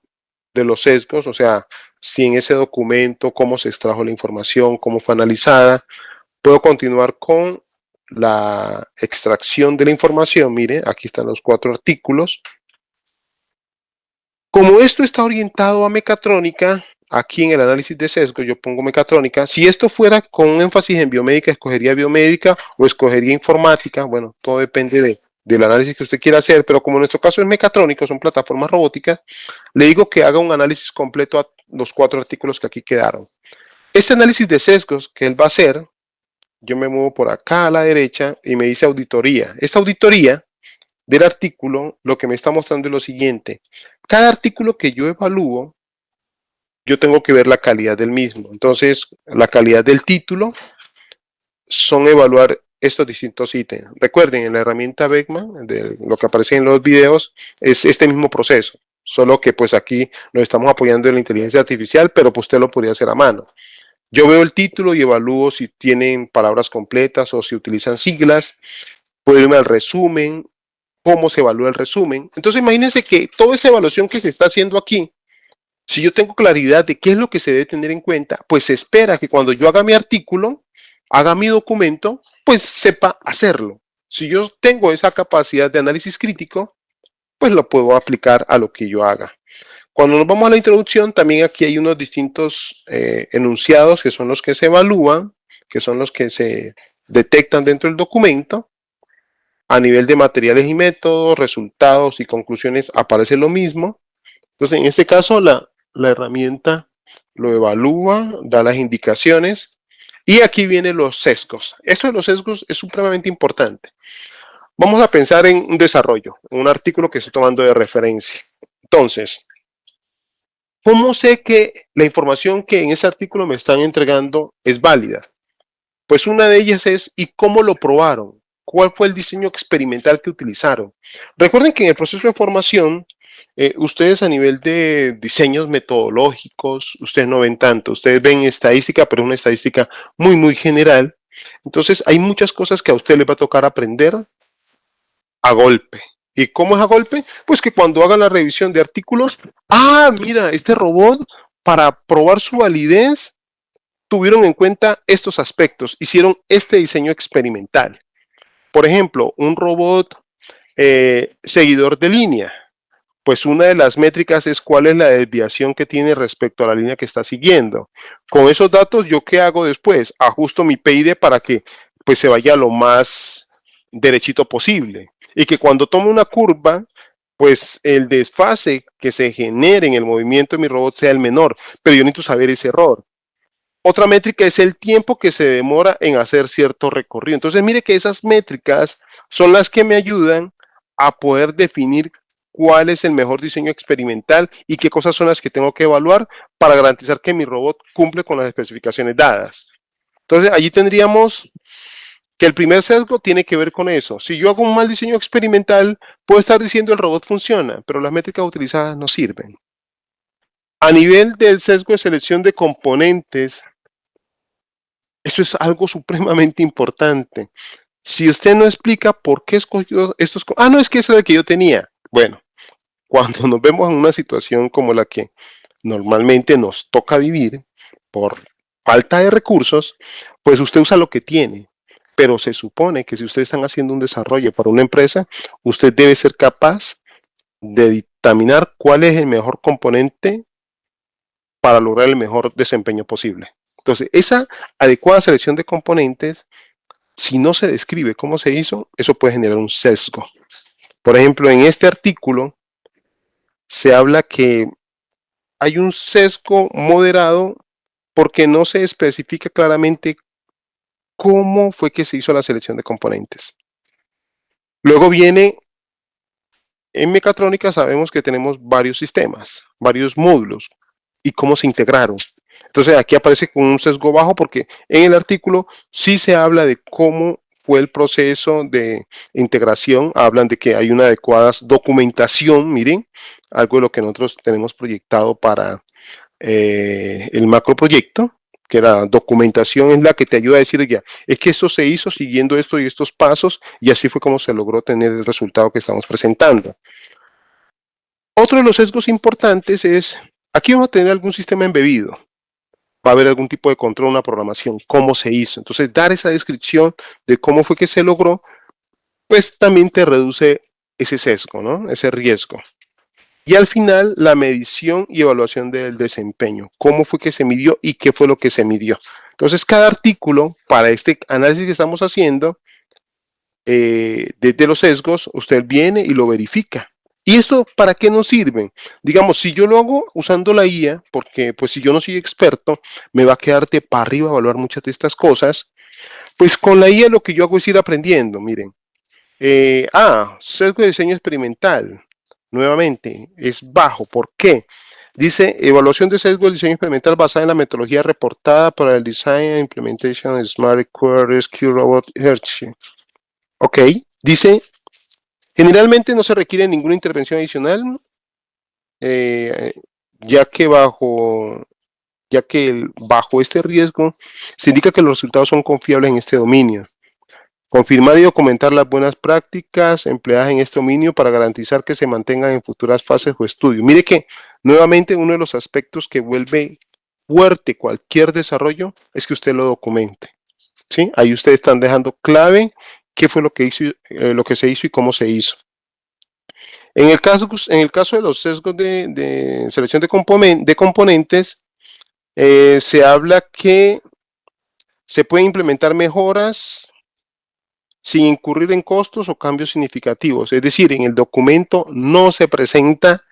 de los sesgos, o sea, si en ese documento, cómo se extrajo la información, cómo fue analizada. Puedo continuar con la extracción de la información. Mire, aquí están los 4 artículos. Como esto está orientado a mecatrónica, aquí en el análisis de sesgo yo pongo mecatrónica. Si esto fuera con un énfasis en biomédica, escogería biomédica o escogería informática. Bueno, todo depende del análisis que usted quiera hacer, pero como en nuestro caso es mecatrónico, son plataformas robóticas, le digo que haga un análisis completo a los 4 artículos que aquí quedaron. Este análisis de sesgos que él va a hacer, yo me muevo por acá a la derecha y me dice auditoría. Esta auditoría del artículo lo que me está mostrando es lo siguiente. Cada artículo que yo evalúo, yo tengo que ver la calidad del mismo. Entonces, la calidad del título son evaluar estos distintos ítems. Recuerden, en la herramienta Beckman, de lo que aparece en los videos, es este mismo proceso. Solo que pues aquí nos estamos apoyando en la inteligencia artificial, pero pues usted lo podría hacer a mano. Yo veo el título y evalúo si tienen palabras completas o si utilizan siglas. Puedo irme al resumen, cómo se evalúa el resumen. Entonces imagínense que toda esa evaluación que se está haciendo aquí, si yo tengo claridad de qué es lo que se debe tener en cuenta, pues se espera que cuando yo haga mi artículo, haga mi documento, pues sepa hacerlo. Si yo tengo esa capacidad de análisis crítico, pues lo puedo aplicar a lo que yo haga. Cuando nos vamos a la introducción, también aquí hay unos distintos enunciados que son los que se evalúan, que son los que se detectan dentro del documento. A nivel de materiales y métodos, resultados y conclusiones aparece lo mismo. Entonces, en este caso, la herramienta lo evalúa, da las indicaciones y aquí vienen los sesgos. Esto de los sesgos es supremamente importante. Vamos a pensar en un desarrollo, en un artículo que estoy tomando de referencia. Entonces, ¿cómo sé que la información que en ese artículo me están entregando es válida? Pues una de ellas es, ¿y cómo lo probaron? ¿Cuál fue el diseño experimental que utilizaron? Recuerden que en el proceso de formación, ustedes a nivel de diseños metodológicos, ustedes no ven tanto, ustedes ven estadística, pero es una estadística muy, muy general. Entonces, hay muchas cosas que a usted les va a tocar aprender a golpe. ¿Y cómo es a golpe? Pues que cuando hagan la revisión de artículos, mira, este robot, para probar su validez, tuvieron en cuenta estos aspectos, hicieron este diseño experimental. Por ejemplo, un robot seguidor de línea. Pues una de las métricas es cuál es la desviación que tiene respecto a la línea que está siguiendo. Con esos datos, ¿yo qué hago después? Ajusto mi PID para que pues, se vaya lo más derechito posible. Y que cuando tome una curva, pues el desfase que se genere en el movimiento de mi robot sea el menor. Pero yo necesito saber ese error. Otra métrica es el tiempo que se demora en hacer cierto recorrido. Entonces, mire que esas métricas son las que me ayudan a poder definir cuál es el mejor diseño experimental y qué cosas son las que tengo que evaluar para garantizar que mi robot cumple con las especificaciones dadas. Entonces, allí tendríamos que el primer sesgo tiene que ver con eso. Si yo hago un mal diseño experimental, puedo estar diciendo el robot funciona, pero las métricas utilizadas no sirven. A nivel del sesgo de selección de componentes, eso es algo supremamente importante. Si usted no explica por qué escogió estos... no, es que ese era el que yo tenía. Bueno, cuando nos vemos en una situación como la que normalmente nos toca vivir por falta de recursos, pues usted usa lo que tiene. Pero se supone que si ustedes están haciendo un desarrollo para una empresa, usted debe ser capaz de dictaminar cuál es el mejor componente para lograr el mejor desempeño posible. Entonces, esa adecuada selección de componentes, si no se describe cómo se hizo, eso puede generar un sesgo. Por ejemplo, en este artículo se habla que hay un sesgo moderado porque no se especifica claramente cómo fue que se hizo la selección de componentes. Luego viene, en mecatrónica sabemos que tenemos varios sistemas, varios módulos y cómo se integraron. Entonces aquí aparece con un sesgo bajo porque en el artículo sí se habla de cómo fue el proceso de integración, hablan de que hay una adecuada documentación, miren, algo de lo que nosotros tenemos proyectado para el macroproyecto, que la documentación es la que te ayuda a decir, ya, es que esto se hizo siguiendo esto y estos pasos y así fue como se logró tener el resultado que estamos presentando. Otro de los sesgos importantes es, aquí vamos a tener algún sistema embebido, va a haber algún tipo de control, una programación, cómo se hizo. Entonces, dar esa descripción de cómo fue que se logró, pues también te reduce ese sesgo, ¿no? Ese riesgo. Y al final, la medición y evaluación del desempeño. ¿Cómo fue que se midió y qué fue lo que se midió? Entonces, cada artículo, para este análisis que estamos haciendo, desde los sesgos, usted viene y lo verifica. ¿Y esto para qué nos sirve? Digamos, si yo lo hago usando la IA, porque pues si yo no soy experto, me va a quedar de para arriba evaluar muchas de estas cosas, pues con la IA lo que yo hago es ir aprendiendo, miren. Sesgo de diseño experimental, nuevamente, es bajo. ¿Por qué? Dice, evaluación de sesgo del diseño experimental basada en la metodología reportada para el Design and Implementation of Smart Core Rescue Robot Hershey. Ok, dice, generalmente no se requiere ninguna intervención adicional, ya que bajo este riesgo se indica que los resultados son confiables en este dominio. Confirmar y documentar las buenas prácticas empleadas en este dominio para garantizar que se mantengan en futuras fases o estudios. Mire que nuevamente uno de los aspectos que vuelve fuerte cualquier desarrollo es que usted lo documente. ¿sí? Ahí ustedes están dejando clave qué fue lo que hizo, lo que se hizo y cómo se hizo. En el caso de los sesgos de selección de componentes, se habla que se pueden implementar mejoras sin incurrir en costos o cambios significativos. Es decir, en el documento no se presenta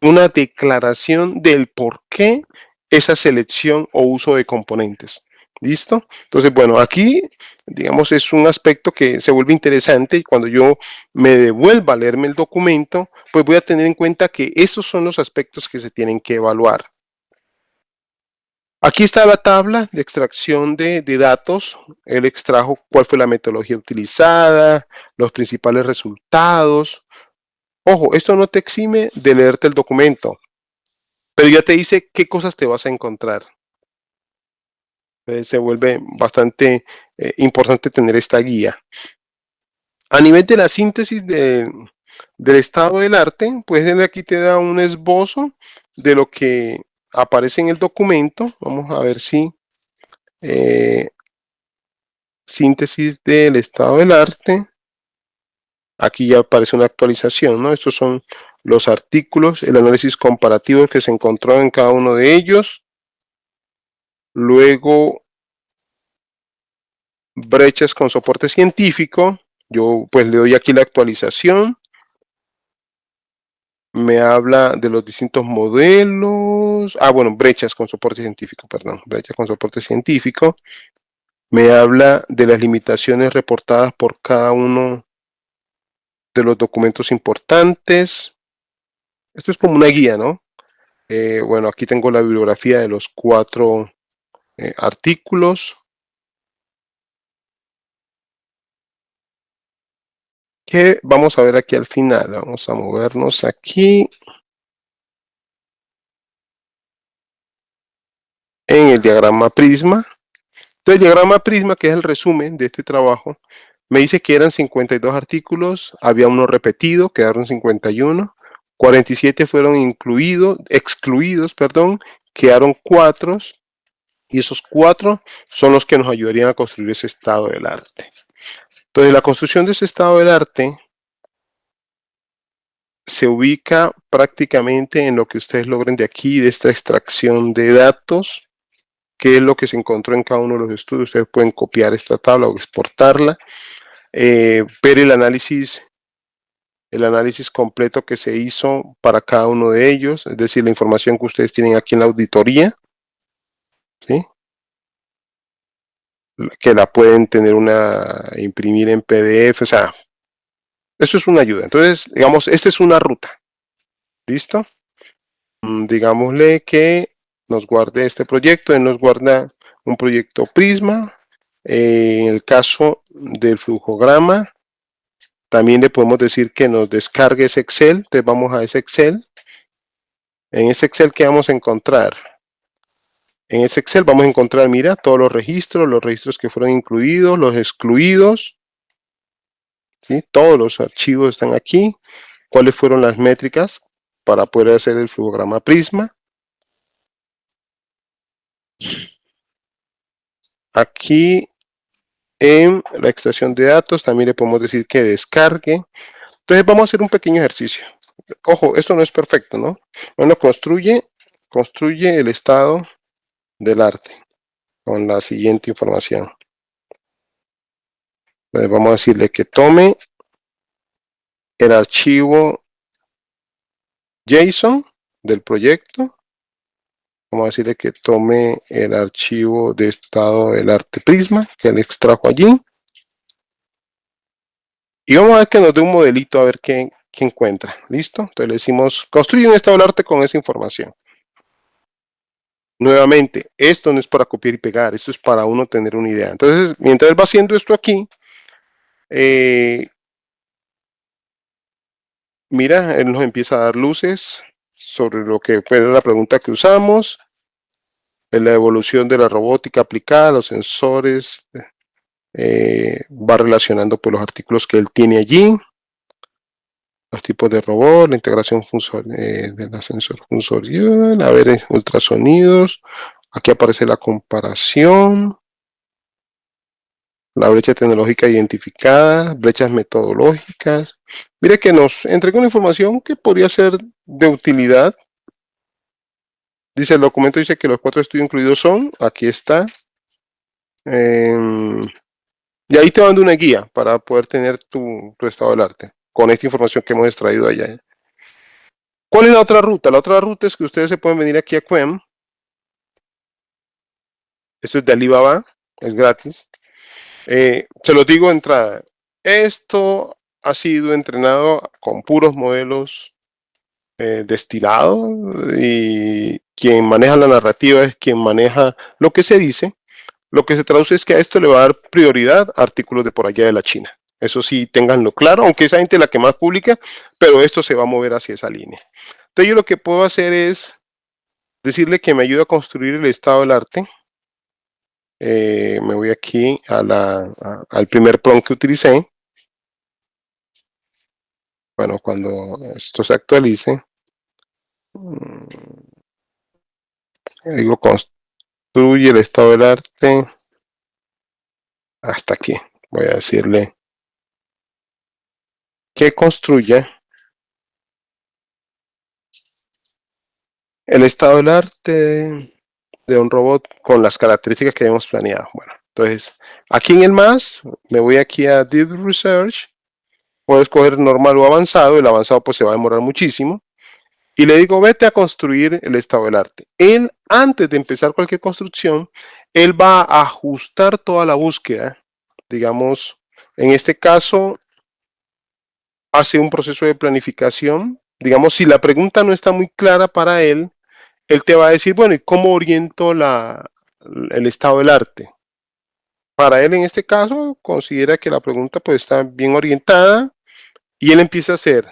una declaración del por qué esa selección o uso de componentes. ¿Listo? Entonces, bueno, aquí, digamos, es un aspecto que se vuelve interesante y cuando yo me devuelva a leerme el documento, pues voy a tener en cuenta que esos son los aspectos que se tienen que evaluar. Aquí está la tabla de extracción de datos. Él extrajo cuál fue la metodología utilizada, los principales resultados. Ojo, esto no te exime de leerte el documento, pero ya te dice qué cosas te vas a encontrar. Entonces se vuelve bastante importante tener esta guía. A nivel de la síntesis del estado del arte, pues él aquí te da un esbozo de lo que aparece en el documento. Vamos a ver si síntesis del estado del arte. Aquí ya aparece una actualización, ¿no? Estos son los artículos, el análisis comparativo que se encontró en cada uno de ellos. Luego, brechas con soporte científico. Yo pues le doy aquí la actualización. Me habla de los distintos modelos. Bueno, brechas con soporte científico, perdón. Brechas con soporte científico. Me habla de las limitaciones reportadas por cada uno de los documentos importantes. Esto es como una guía, ¿no? Bueno, aquí tengo la bibliografía de los 4 artículos. Que vamos a ver aquí al final. Vamos a movernos aquí. En el diagrama prisma. Entonces, el diagrama prisma, que es el resumen de este trabajo, me dice que eran 52 artículos, había uno repetido, quedaron 51, 47 fueron excluidos, quedaron 4, y esos 4 son los que nos ayudarían a construir ese estado del arte. Entonces, la construcción de ese estado del arte se ubica prácticamente en lo que ustedes logren de aquí, de esta extracción de datos, qué es lo que se encontró en cada uno de los estudios. Ustedes pueden copiar esta tabla o exportarla, ver el análisis completo que se hizo para cada uno de ellos, es decir, la información que ustedes tienen aquí en la auditoría, ¿sí? Que la pueden imprimir en PDF, o sea, eso es una ayuda. Entonces, digamos, esta es una ruta, ¿listo? Digámosle que nos guarde este proyecto, él nos guarda un proyecto Prisma. En el caso del flujograma, también le podemos decir que nos descargue ese Excel. Entonces vamos a ese Excel. En ese Excel, ¿qué vamos a encontrar? En ese Excel vamos a encontrar, mira, todos los registros que fueron incluidos, los excluidos, ¿sí? Todos los archivos están aquí. ¿Cuáles fueron las métricas para poder hacer el flujograma Prisma? Aquí en la extracción de datos también le podemos decir que descargue. Entonces vamos a hacer un pequeño ejercicio. Ojo, esto no es perfecto, ¿no? Bueno, construye el estado del arte con la siguiente información. Entonces vamos a decirle que tome el archivo JSON del proyecto. Vamos a decirle que tome el archivo de estado del arte Prisma que él extrajo allí. Y vamos a ver que nos dé un modelito a ver qué encuentra. ¿Listo? Entonces le decimos, construye un estado del arte con esa información. Nuevamente, esto no es para copiar y pegar, esto es para uno tener una idea. Entonces, mientras él va haciendo esto aquí, mira, él nos empieza a dar luces sobre lo que fue la pregunta que usamos, en la evolución de la robótica aplicada, los sensores, va relacionando pues, los artículos que él tiene allí, los tipos de robot, la integración de la sensor sensorial, a ver, ultrasonidos, aquí aparece la comparación, La brecha tecnológica identificada, brechas metodológicas. Mire que nos entrega una información que podría ser de utilidad. Dice, el documento dice que los 4 estudios incluidos son, aquí está. Y ahí te mando una guía para poder tener tu estado del arte con esta información que hemos extraído allá. ¿Cuál es la otra ruta? La otra ruta es que ustedes se pueden venir aquí a QEM. Esto es de Alibaba, es gratis. Se los digo de entrada. Esto ha sido entrenado con puros modelos destilados y quien maneja la narrativa es quien maneja lo que se dice. Lo que se traduce es que a esto le va a dar prioridad a artículos de por allá de la China. Eso sí, ténganlo claro, aunque esa gente es la que más publica, pero esto se va a mover hacia esa línea. Entonces yo lo que puedo hacer es decirle que me ayude a construir el estado del arte. Me voy aquí al primer prompt que utilicé. Bueno, cuando esto se actualice, digo construye el estado del arte hasta aquí. Voy a decirle que construya el estado del arte de un robot con las características que hemos planeado. Bueno, entonces aquí en el más, me voy aquí a Deep Research, puedo escoger normal o avanzado, el avanzado pues se va a demorar muchísimo, y le digo vete a construir el estado del arte. Él, antes de empezar cualquier construcción, él va a ajustar toda la búsqueda, digamos, en este caso, hace un proceso de planificación, digamos, si la pregunta no está muy clara para él te va a decir, bueno, ¿y cómo oriento el estado del arte? Para él, en este caso, considera que la pregunta pues está bien orientada y él empieza a hacer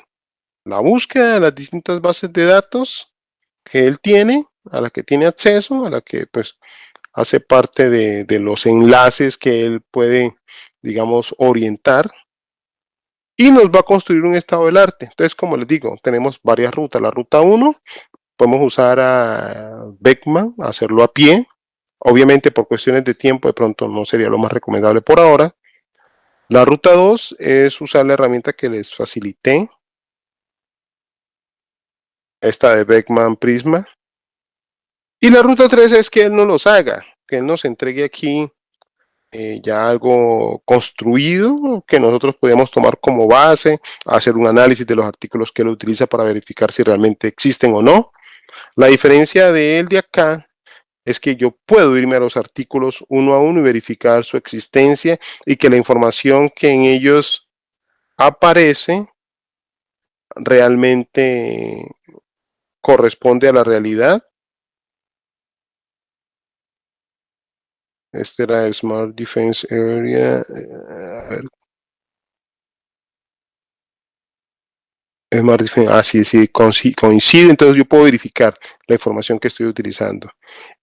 la búsqueda de las distintas bases de datos que él tiene, a la que tiene acceso, a la que pues hace parte de los enlaces que él puede, digamos, orientar y nos va a construir un estado del arte. Entonces, como les digo, tenemos varias rutas. La ruta 1, podemos usar a Beckman, hacerlo a pie. Obviamente por cuestiones de tiempo de pronto no sería lo más recomendable por ahora. La ruta 2 es usar la herramienta que les facilité. Esta de Beckman Prisma. Y la ruta 3 es que él no los haga, que él nos entregue aquí ya algo construido que nosotros podemos tomar como base, hacer un análisis de los artículos que él utiliza para verificar si realmente existen o no. La diferencia de él de acá es que yo puedo irme a los artículos uno a uno y verificar su existencia y que la información que en ellos aparece realmente corresponde a la realidad. Este era el Smart Defense Area. A ver. Smart Defense, sí, coincide, entonces yo puedo verificar la información que estoy utilizando.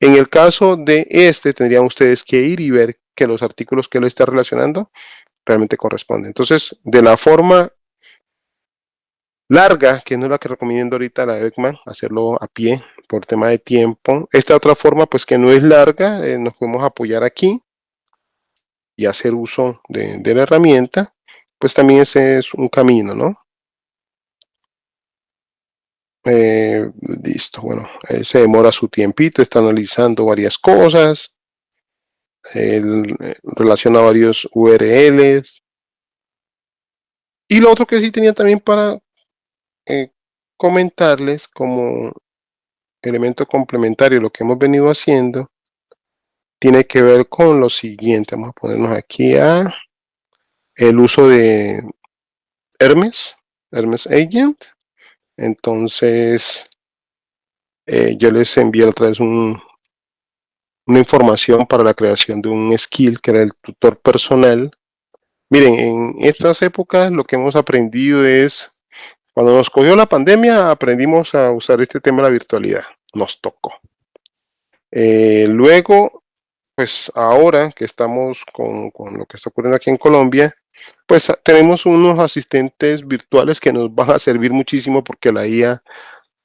En el caso de este, tendrían ustedes que ir y ver que los artículos que él está relacionando realmente corresponden. Entonces, de la forma larga, que no es la que recomiendo ahorita la de Beckman, hacerlo a pie por tema de tiempo. Esta otra forma, pues que no es larga, nos podemos apoyar aquí y hacer uso de la herramienta, pues también ese es un camino, ¿no? Listo, bueno, se demora su tiempito, está analizando varias cosas, relaciona varios URLs. Y lo otro que sí tenía también para comentarles como elemento complementario, lo que hemos venido haciendo, tiene que ver con lo siguiente. Vamos a ponernos aquí a el uso de Hermes Agent. Entonces, yo les envié otra vez una información para la creación de un skill que era el tutor personal. Miren, en estas épocas lo que hemos aprendido es, cuando nos cogió la pandemia, aprendimos a usar este tema de la virtualidad. Nos tocó. Luego, pues ahora que estamos con lo que está ocurriendo aquí en Colombia, pues tenemos unos asistentes virtuales que nos van a servir muchísimo porque la IA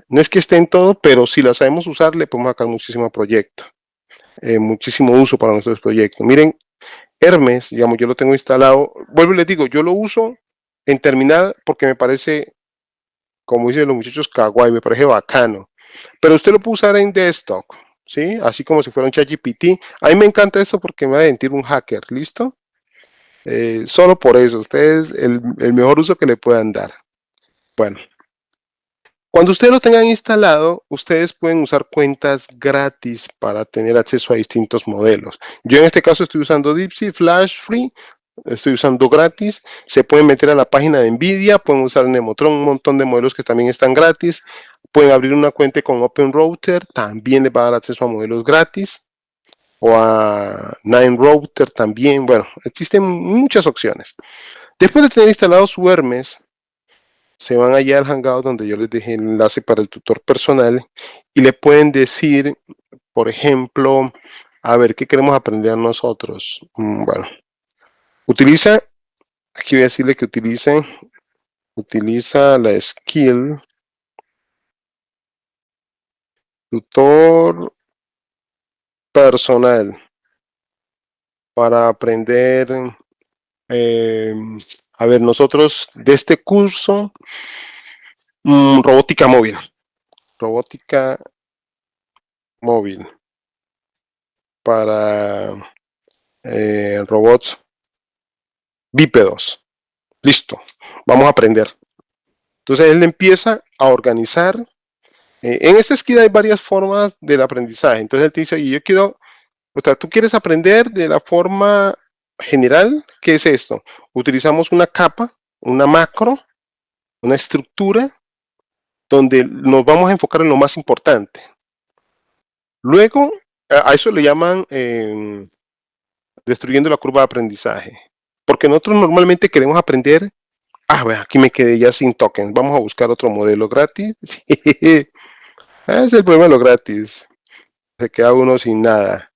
no es que esté en todo, pero si la sabemos usar, le podemos sacar muchísimo proyecto, muchísimo uso para nuestros proyectos. Miren, Hermes, digamos, yo lo tengo instalado, vuelvo y les digo, yo lo uso en terminal porque me parece, como dicen los muchachos, kawaii, me parece bacano. Pero usted lo puede usar en desktop, ¿sí? Así como si fuera un ChatGPT. A mí me encanta esto porque me va a sentir un hacker, ¿listo? Solo por eso, ustedes el mejor uso que le puedan dar. Bueno, cuando ustedes lo tengan instalado, ustedes pueden usar cuentas gratis para tener acceso a distintos modelos. Yo en este caso estoy usando DeepSeek Flash Free, estoy usando gratis. Se pueden meter a la página de NVIDIA, pueden usar Nemotron, un montón de modelos que también están gratis. Pueden abrir una cuenta con OpenRouter, también les va a dar acceso a modelos gratis. O a Nine Router también. Bueno, existen muchas opciones. Después de tener instalado su Hermes, se van allá al Hangout donde yo les dejé el enlace para el tutor personal y le pueden decir, por ejemplo, a ver, ¿qué queremos aprender nosotros? Bueno, utiliza, aquí voy a decirle que utiliza la skill tutor personal para aprender, a ver, nosotros de este curso, robótica móvil. Robótica móvil para robots bípedos. Listo, vamos a aprender. Entonces él empieza a organizar. En esta esquina hay varias formas del aprendizaje. Entonces él te dice, oye, yo quiero, o sea, tú quieres aprender de la forma general. ¿Qué es esto? Utilizamos una capa, una macro, una estructura, donde nos vamos a enfocar en lo más importante. Luego, a eso le llaman destruyendo la curva de aprendizaje. Porque nosotros normalmente queremos aprender. Bueno, aquí me quedé ya sin tokens. Vamos a buscar otro modelo gratis. Es el problema de lo gratis. Se queda uno sin nada.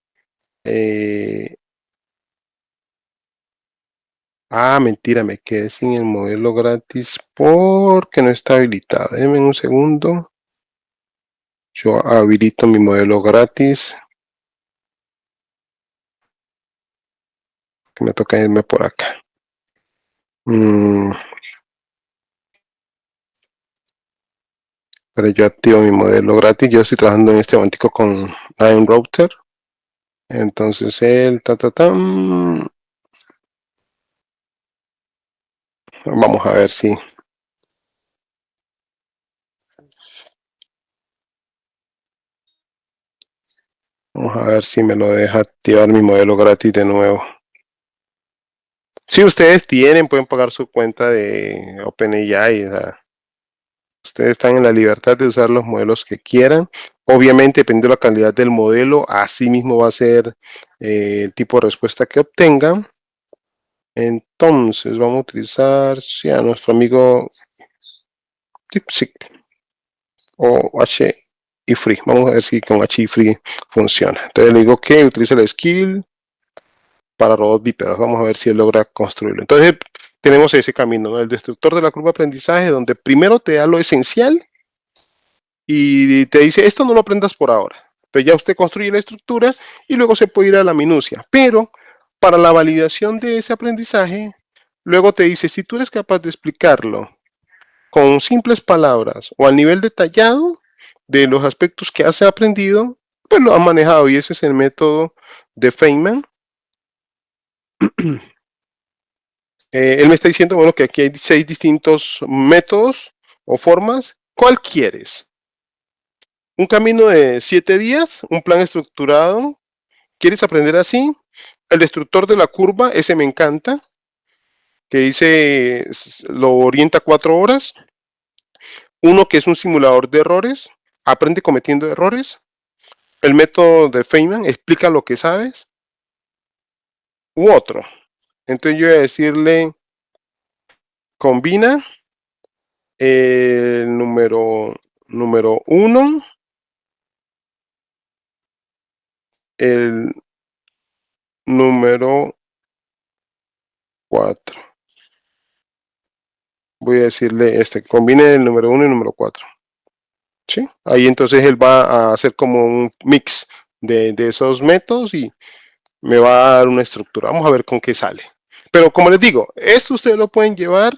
Mentira, me quedé sin el modelo gratis porque no está habilitado. Denme un segundo. Yo habilito mi modelo gratis. Que me toca irme por acá. Pero yo activo mi modelo gratis. Yo estoy trabajando en este momento con Nine Router. Entonces vamos a ver si. Vamos a ver si me lo deja activar mi modelo gratis de nuevo. Si ustedes pueden pagar su cuenta de OpenAI. O sea, ustedes están en la libertad de usar los modelos que quieran. Obviamente, dependiendo de la calidad del modelo, así mismo va a ser el tipo de respuesta que obtengan. Entonces, vamos a utilizar a nuestro amigo DeepSeek o HIFree. Vamos a ver si con HIFree funciona. Entonces le digo que utilice la skill para robots bípedos. Vamos a ver si él logra construirlo. Entonces tenemos ese camino, ¿no? El destructor de la curva de aprendizaje, donde primero te da lo esencial y te dice, esto no lo aprendas por ahora. Pero ya usted construye la estructura y luego se puede ir a la minucia. Pero para la validación de ese aprendizaje, luego te dice, si tú eres capaz de explicarlo con simples palabras o al nivel detallado de los aspectos que has aprendido, pues lo has manejado y ese es el método de Feynman. Él me está diciendo, bueno, que aquí hay 6 distintos métodos o formas. ¿Cuál quieres? ¿Un camino de 7 días? ¿Un plan estructurado? ¿Quieres aprender así? El destructor de la curva, ese me encanta, que dice, lo orienta 4 horas. Uno que es un simulador de errores, aprende cometiendo errores. El método de Feynman, explica lo que sabes. U otro. Entonces yo voy a decirle, combina el número 1, el número 4. Voy a decirle combine el número 1 y el número 4. ¿Sí? Ahí entonces él va a hacer como un mix de esos métodos y me va a dar una estructura. Vamos a ver con qué sale. Pero como les digo, esto ustedes lo pueden llevar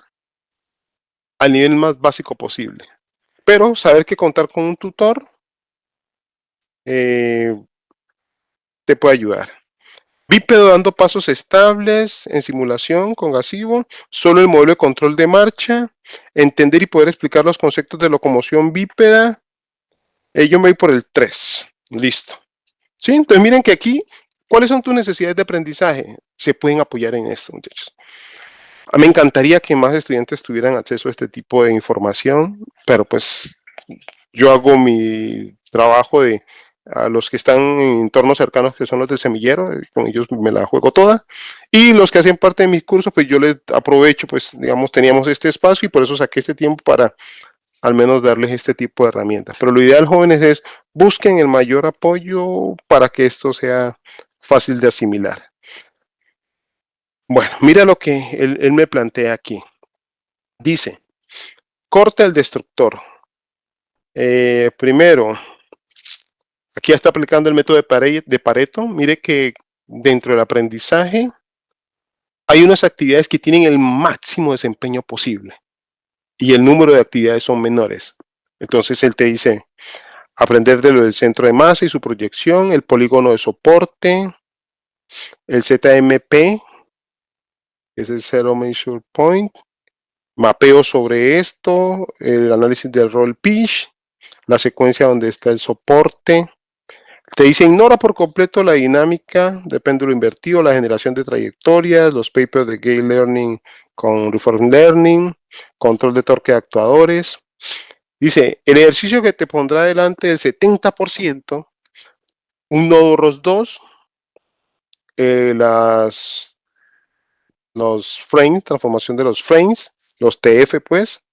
al nivel más básico posible. Pero saber que contar con un tutor te puede ayudar. Bípedo dando pasos estables en simulación con Gazebo, solo el modelo de control de marcha, entender y poder explicar los conceptos de locomoción bípeda. Yo me voy por el 3. Listo. ¿Sí? Entonces miren que aquí, ¿cuáles son tus necesidades de aprendizaje? Se pueden apoyar en esto, muchachos. A mí me encantaría que más estudiantes tuvieran acceso a este tipo de información, pero pues yo hago mi trabajo de a los que están en entornos cercanos, que son los del semillero, con ellos me la juego toda, y los que hacen parte de mis cursos, pues yo les aprovecho, pues digamos, teníamos este espacio y por eso saqué este tiempo para al menos darles este tipo de herramientas. Pero lo ideal, jóvenes, es busquen el mayor apoyo para que esto sea fácil de asimilar. Bueno, mira lo que él me plantea aquí. Dice, corta el destructor. Primero, aquí está aplicando el método de Pareto. Mire que dentro del aprendizaje hay unas actividades que tienen el máximo desempeño posible y el número de actividades son menores. Entonces él te dice, aprender de lo del centro de masa y su proyección, el polígono de soporte, el ZMP, que es el Zero Measure Point, mapeo sobre esto, el análisis del roll pitch, la secuencia donde está el soporte. Te dice, ignora por completo la dinámica de péndulo invertido, la generación de trayectorias, los papers de Gay Learning con Reform Learning, control de torque de actuadores. Dice, el ejercicio que te pondrá delante del 70%, un nodo ROS2, los frames, transformación de los frames, los TF pues,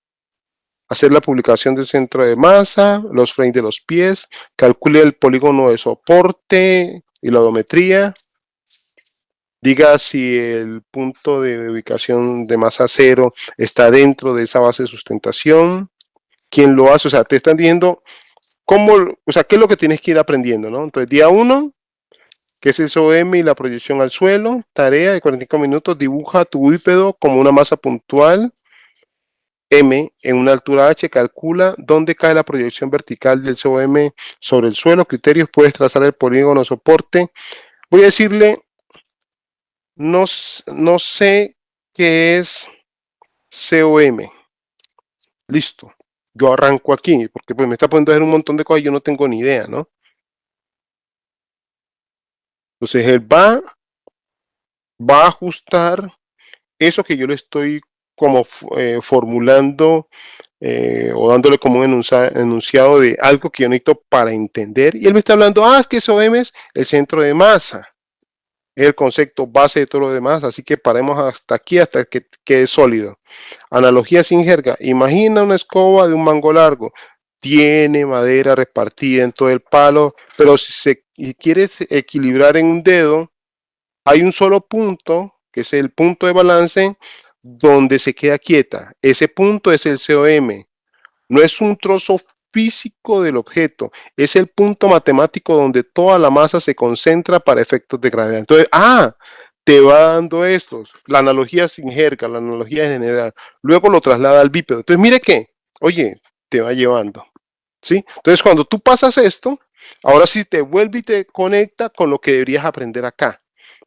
hacer la publicación del centro de masa, los frames de los pies, calcule el polígono de soporte y la odometría, diga si el punto de ubicación de masa cero está dentro de esa base de sustentación, quién lo hace, o sea, te están diciendo cómo, o sea, qué es lo que tienes que ir aprendiendo, ¿no? Entonces, día 1, que es el SOM y la proyección al suelo, tarea de 45 minutos, dibuja tu bípedo como una masa puntual, M en una altura H, calcula dónde cae la proyección vertical del SOM sobre el suelo, criterios, puedes trazar el polígono soporte. Voy a decirle, no sé qué es COM. Listo. Yo arranco aquí, porque pues me está poniendo a hacer un montón de cosas y yo no tengo ni idea, ¿no? Entonces él va a ajustar eso que yo le estoy como formulando o dándole como un enunciado de algo que yo necesito para entender. Y él me está hablando, es que SOM es el centro de masa, es el concepto base de todo lo demás, así que paremos hasta aquí, hasta que quede sólido. Analogía sin jerga, imagina una escoba de un mango largo, tiene madera repartida en todo el palo, pero si quieres equilibrar en un dedo, hay un solo punto, que es el punto de balance, donde se queda quieta. Ese punto es el COM. No es un trozo físico del objeto, es el punto matemático donde toda la masa se concentra para efectos de gravedad. Entonces, te va dando estos, la analogía sin jerga, la analogía general, luego lo traslada al bípedo. Entonces, mire que, oye, te va llevando, ¿sí? Entonces, cuando tú pasas esto, ahora sí te vuelve y te conecta con lo que deberías aprender acá,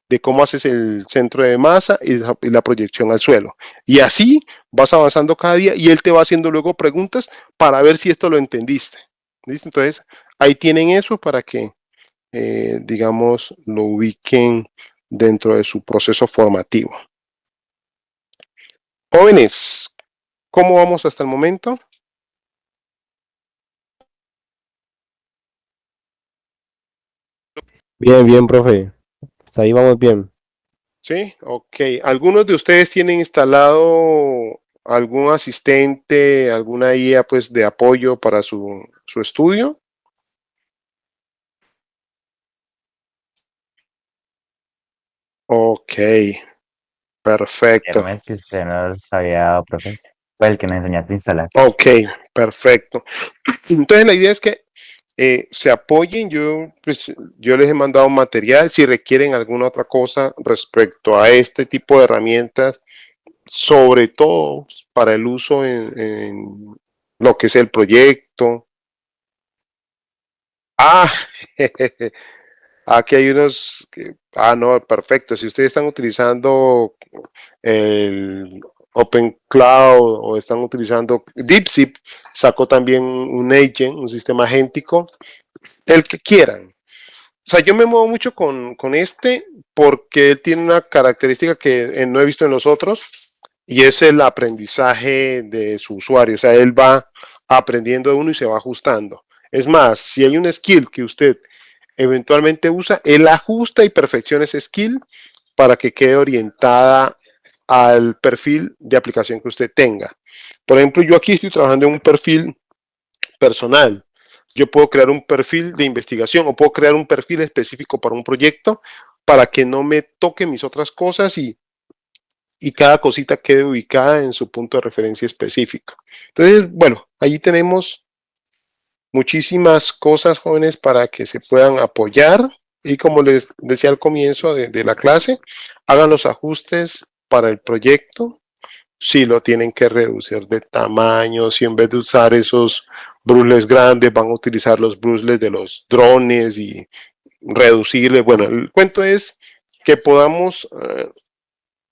de cómo haces el centro de masa y la proyección al suelo. Y así vas avanzando cada día y él te va haciendo luego preguntas para ver si esto lo entendiste. ¿Listo? Entonces, ahí tienen eso para que, digamos, lo ubiquen dentro de su proceso formativo. Jóvenes, ¿cómo vamos hasta el momento? Bien, profe. Hasta ahí vamos bien. Sí, ok. ¿Algunos de ustedes tienen instalado algún asistente, alguna IA pues de apoyo para su estudio? Ok, perfecto. Hermes, que usted no sabía, profe. Fue el que nos enseñaste a instalar. Ok, perfecto. Entonces la idea es que se apoyen. Yo les he mandado material. Si requieren alguna otra cosa respecto a este tipo de herramientas, sobre todo para el uso en lo que es el proyecto. Ah, aquí hay unos no, perfecto. Si ustedes están utilizando el Open Cloud o están utilizando DeepSeek, sacó también un agent, un sistema agéntico, el que quieran. O sea, yo me muevo mucho con este porque él tiene una característica que no he visto en los otros y es el aprendizaje de su usuario. O sea, él va aprendiendo de uno y se va ajustando. Es más, si hay un skill que usted eventualmente usa, él ajusta y perfecciona ese skill para que quede orientada al perfil de aplicación que usted tenga. Por ejemplo, yo aquí estoy trabajando en un perfil personal. Yo puedo crear un perfil de investigación o puedo crear un perfil específico para un proyecto para que no me toque mis otras cosas y cada cosita quede ubicada en su punto de referencia específico. Entonces, bueno, allí tenemos muchísimas cosas, jóvenes, para que se puedan apoyar. Y como les decía al comienzo de la clase, hagan los ajustes para el proyecto. Si lo tienen que reducir de tamaño, si en vez de usar esos brusles grandes van a utilizar los brusles de los drones y reducirle. Bueno, el cuento es que podamos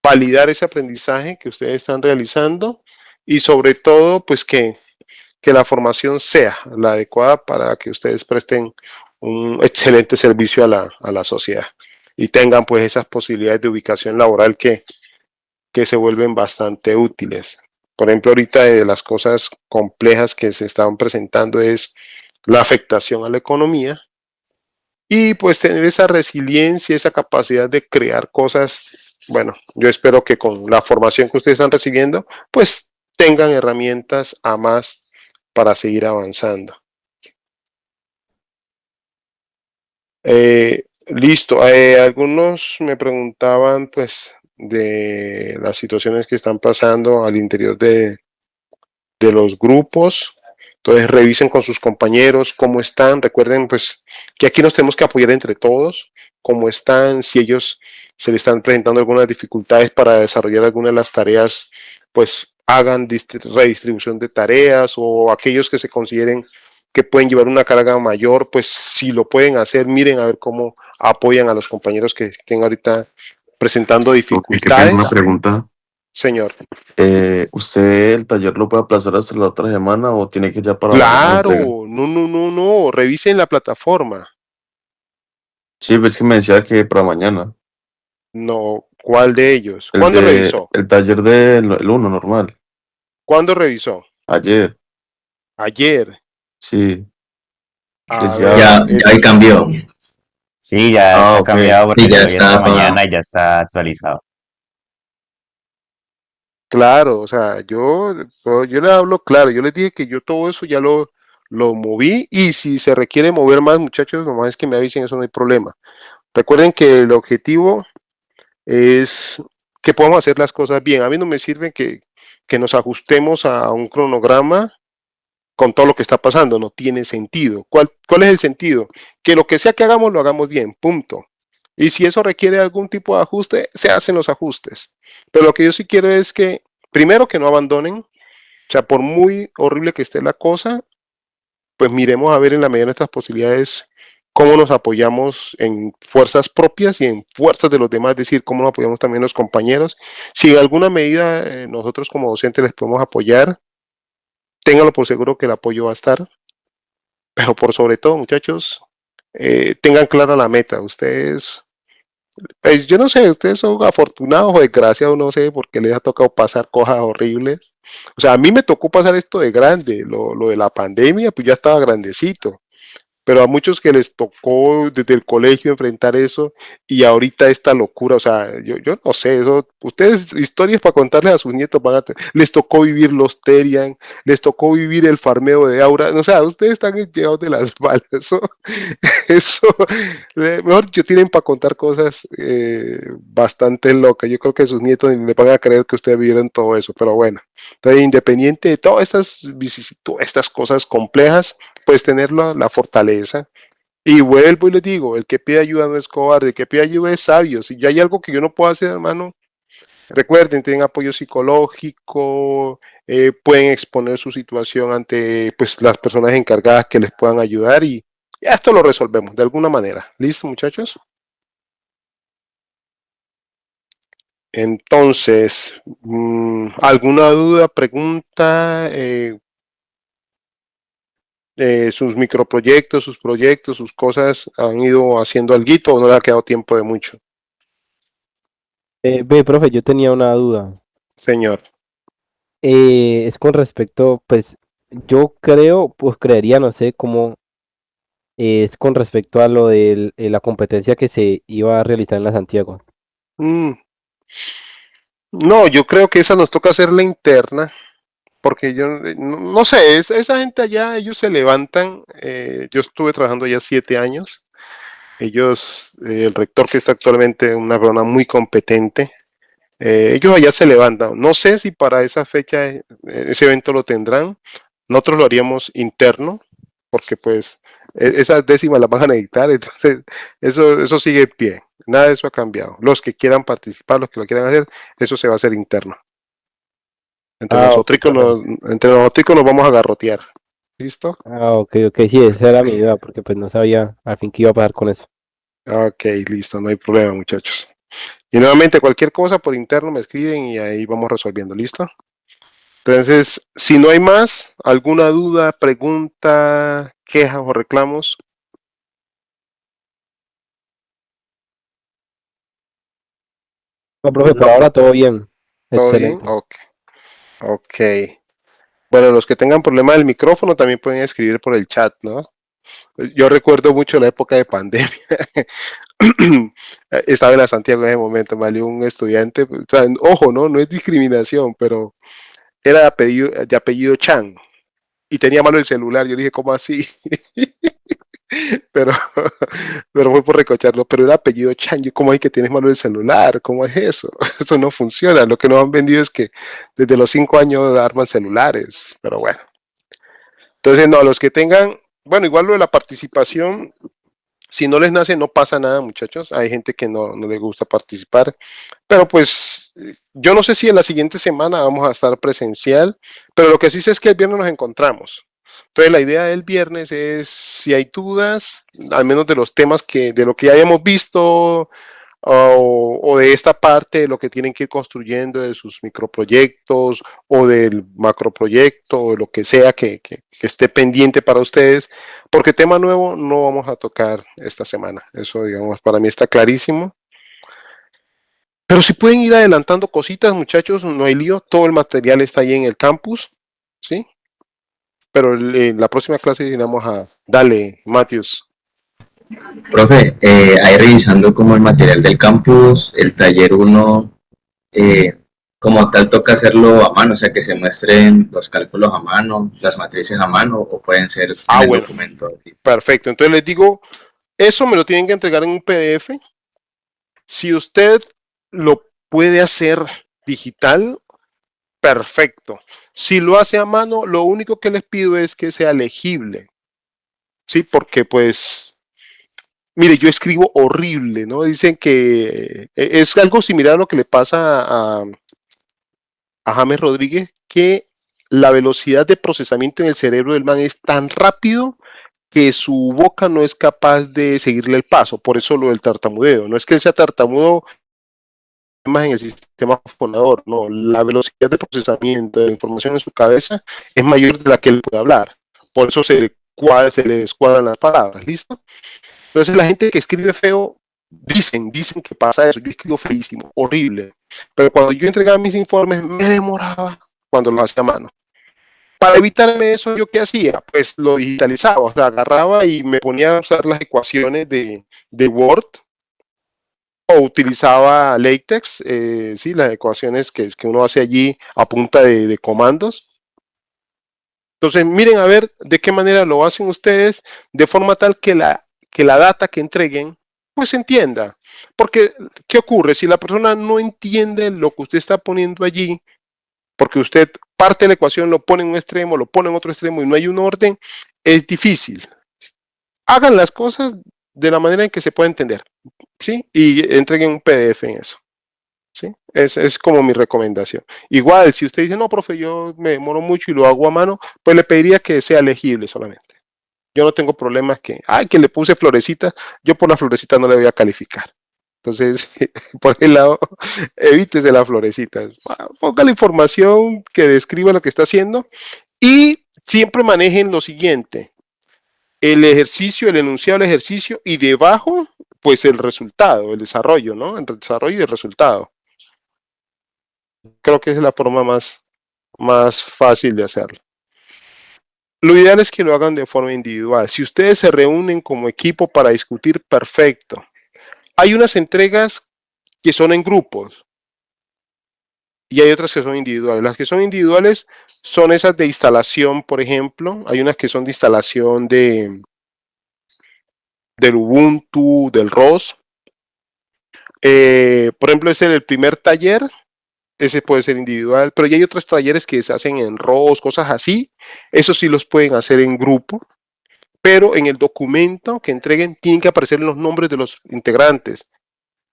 validar ese aprendizaje que ustedes están realizando y sobre todo, pues que la formación sea la adecuada para que ustedes presten un excelente servicio a la sociedad y tengan pues esas posibilidades de ubicación laboral que se vuelven bastante útiles. Por ejemplo, ahorita de las cosas complejas que se están presentando es la afectación a la economía y pues tener esa resiliencia, esa capacidad de crear cosas. Bueno, yo espero que con la formación que ustedes están recibiendo, pues tengan herramientas a más para seguir avanzando. Listo. Algunos me preguntaban pues de las situaciones que están pasando al interior de los grupos. Entonces revisen con sus compañeros cómo están. Recuerden pues que aquí nos tenemos que apoyar entre todos, cómo están, si ellos se les están presentando algunas dificultades para desarrollar algunas de las tareas, pues hagan redistribución de tareas o aquellos que se consideren que pueden llevar una carga mayor, pues si lo pueden hacer, miren a ver cómo apoyan a los compañeros que estén ahorita presentando Ok, qué pena una dificultades. pregunta. Señor. ¿Usted el taller lo puede aplazar hasta la otra semana o tiene que ya para mañana la entrega? Claro, no, revisen la plataforma. Sí, ves que me decía que para mañana. No, ¿cuál de ellos? ¿Cuándo revisó? El taller del el 1 normal. ¿Cuándo revisó? Ayer, Ayer. sí. A Decía, ver, Ya ahí cambió. Sí, ya está ok. cambiado porque Sí, ya lo vi esta está. mañana y ya está actualizado. claro, o sea, yo le hablo claro, yo les dije que yo todo eso ya lo moví y si se requiere mover más, muchachos, nomás es que me avisen, eso no hay problema. Recuerden que el objetivo es que podamos hacer las cosas bien. A mí no me sirve que nos ajustemos a un cronograma con todo lo que está pasando, no tiene sentido. ¿Cuál es el sentido? Que lo que sea que hagamos, lo hagamos bien, punto. Y si eso requiere algún tipo de ajuste, se hacen los ajustes. Pero lo que yo sí quiero es que, primero, que no abandonen, o sea, por muy horrible que esté la cosa, pues miremos a ver en la medida de nuestras posibilidades cómo nos apoyamos en fuerzas propias y en fuerzas de los demás, es decir, cómo nos apoyamos también los compañeros. Si en alguna medida nosotros como docentes les podemos apoyar, ténganlo por seguro que el apoyo va a estar, pero por sobre todo, muchachos, tengan clara la meta. Ustedes, pues yo no sé, ustedes son afortunados o desgraciados, no sé, porque les ha tocado pasar cosas horribles. O sea, a mí me tocó pasar esto de grande, lo de la pandemia, pues ya estaba grandecito. Pero a muchos que les tocó desde el colegio enfrentar eso y ahorita esta locura, o sea, yo no sé, eso, ustedes historias para contarles a sus nietos, les tocó vivir los Terian, les tocó vivir el farmeo de Aura, o sea, ustedes están llevados de las balas, eso, mejor yo tienen para contar cosas bastante locas, yo creo que sus nietos ni le van a creer que ustedes vivieron todo eso, pero bueno, entonces independiente de todas estas vicisitudes, estas cosas complejas, pues tener la fortaleza. Y vuelvo y les digo, el que pide ayuda no es cobarde, el que pide ayuda es sabio. Si ya hay algo que yo no puedo hacer, hermano, recuerden, tienen apoyo psicológico, pueden exponer su situación ante pues, las personas encargadas que les puedan ayudar y esto lo resolvemos de alguna manera. ¿Listo, muchachos? Entonces, ¿alguna duda, pregunta? Sus microproyectos, sus proyectos, sus cosas, ¿han ido haciendo alguito o no le ha quedado tiempo de mucho? Ve, profe, yo tenía una duda. Señor. Es con respecto, pues, yo creo, pues creería, no sé cómo es con respecto a lo de la competencia que se iba a realizar en la Santiago. Mm, no, yo creo que esa nos toca hacer la interna, porque yo no sé, esa gente allá, ellos se levantan, yo estuve trabajando allá 7 años, ellos, el rector que está actualmente, una persona muy competente, ellos allá se levantan, no sé si para esa fecha ese evento lo tendrán, nosotros lo haríamos interno, porque pues esas décimas las van a necesitar, entonces eso sigue en pie, nada de eso ha cambiado, los que quieran participar, los que lo quieran hacer, eso se va a hacer interno. Ok, profe. Entre nosotros nos vamos a garrotear. ¿Listo? Ok, ok, sí, esa era mi duda, porque pues no sabía al fin qué iba a pasar con eso. Ok, listo, no hay problema, muchachos. Y nuevamente, cualquier cosa por interno me escriben y ahí vamos resolviendo. ¿Listo? Entonces, si no hay más, alguna duda, pregunta, quejas o reclamos. No, profe, por ahora todo bien. ¿Todo bien? Excelente. Ok. Ok. Bueno, los que tengan problema del micrófono también pueden escribir por el chat, ¿no? Yo recuerdo mucho la época de pandemia. Estaba en la Santiago en ese momento, me salió un estudiante, o sea, ojo, ¿no? No es discriminación, pero era de apellido Chan y tenía malo el celular. Yo dije, ¿cómo así? pero, pero fue por recocharlo, pero era apellido Chan. Yo, ¿cómo hay que tienes malo el celular? ¿Cómo es eso? Eso no funciona. Lo que nos han vendido es que desde los 5 años arman celulares, pero bueno. Entonces, no, los que tengan, bueno, igual lo de la participación, si no les nace, no pasa nada, muchachos. Hay gente que no le gusta participar. Pero pues yo no sé si en la siguiente semana vamos a estar presencial, pero lo que sí sé es que el viernes nos encontramos. Entonces la idea del viernes es, si hay dudas, al menos de los temas de lo que ya hayamos visto o de esta parte de lo que tienen que ir construyendo de sus microproyectos o del macroproyecto o lo que sea que esté pendiente para ustedes, porque tema nuevo no vamos a tocar esta semana. Eso, digamos, para mí está clarísimo. Pero si pueden ir adelantando cositas, muchachos, no hay lío. Todo el material está ahí en el campus, ¿sí? Pero en la próxima clase vamos a... Dale, Matthews. Profe, ahí revisando como el material del campus, el taller uno como tal toca hacerlo a mano, o sea que se muestren los cálculos a mano, las matrices a mano, o pueden ser en el Bueno, documento. perfecto. Entonces les digo, eso me lo tienen que entregar en un PDF. Si usted lo puede hacer digital, perfecto. Si lo hace a mano, lo único que les pido es que sea legible, ¿sí? Porque pues... Mire, yo escribo horrible, ¿no? Dicen que es algo similar a lo que le pasa a James Rodríguez, que la velocidad de procesamiento en el cerebro del man es tan rápido que su boca no es capaz de seguirle el paso. Por eso lo del tartamudeo. No es que él sea tartamudo más en el sistema fonador, no. La velocidad de procesamiento de la información en su cabeza es mayor de la que él puede hablar. Por eso se le descuadran las palabras. ¿Listo? Entonces la gente que escribe feo dicen que pasa eso. Yo escribo feísimo, horrible. Pero cuando yo entregaba mis informes me demoraba cuando lo hacía a mano. Para evitarme eso, ¿yo qué hacía? Pues lo digitalizaba, o sea, agarraba y me ponía a usar las ecuaciones de Word o utilizaba LaTeX, sí, las ecuaciones que uno hace allí a punta de comandos. Entonces, miren a ver de qué manera lo hacen ustedes de forma tal que la data que entreguen pues se entienda. Porque, ¿qué ocurre? Si la persona no entiende lo que usted está poniendo allí, porque usted parte de la ecuación, lo pone en un extremo, lo pone en otro extremo y no hay un orden, es difícil. Hagan las cosas de la manera en que se pueda entender, ¿sí? Y entreguen un PDF en eso, ¿sí? Es como mi recomendación. Igual, si usted dice, no, profe, yo me demoro mucho y lo hago a mano, pues le pediría que sea legible solamente. Yo no tengo problemas que le puse florecita, yo por la florecita no le voy a calificar. Entonces, por el lado, evítese la florecita. Ponga la información que describa lo que está haciendo y siempre manejen lo siguiente: el ejercicio, el enunciado del ejercicio y debajo, pues el resultado, el desarrollo, ¿no? El desarrollo y el resultado. Creo que esa es la forma más fácil de hacerlo. Lo ideal es que lo hagan de forma individual. Si ustedes se reúnen como equipo para discutir, perfecto. Hay unas entregas que son en grupos y hay otras que son individuales. Las que son individuales son esas de instalación, por ejemplo. Hay unas que son de instalación del Ubuntu, del ROS. Por ejemplo, ese es el primer taller. Ese puede ser individual, pero ya hay otros talleres que se hacen en ROS, cosas así. Eso sí los pueden hacer en grupo, pero en el documento que entreguen tienen que aparecer los nombres de los integrantes,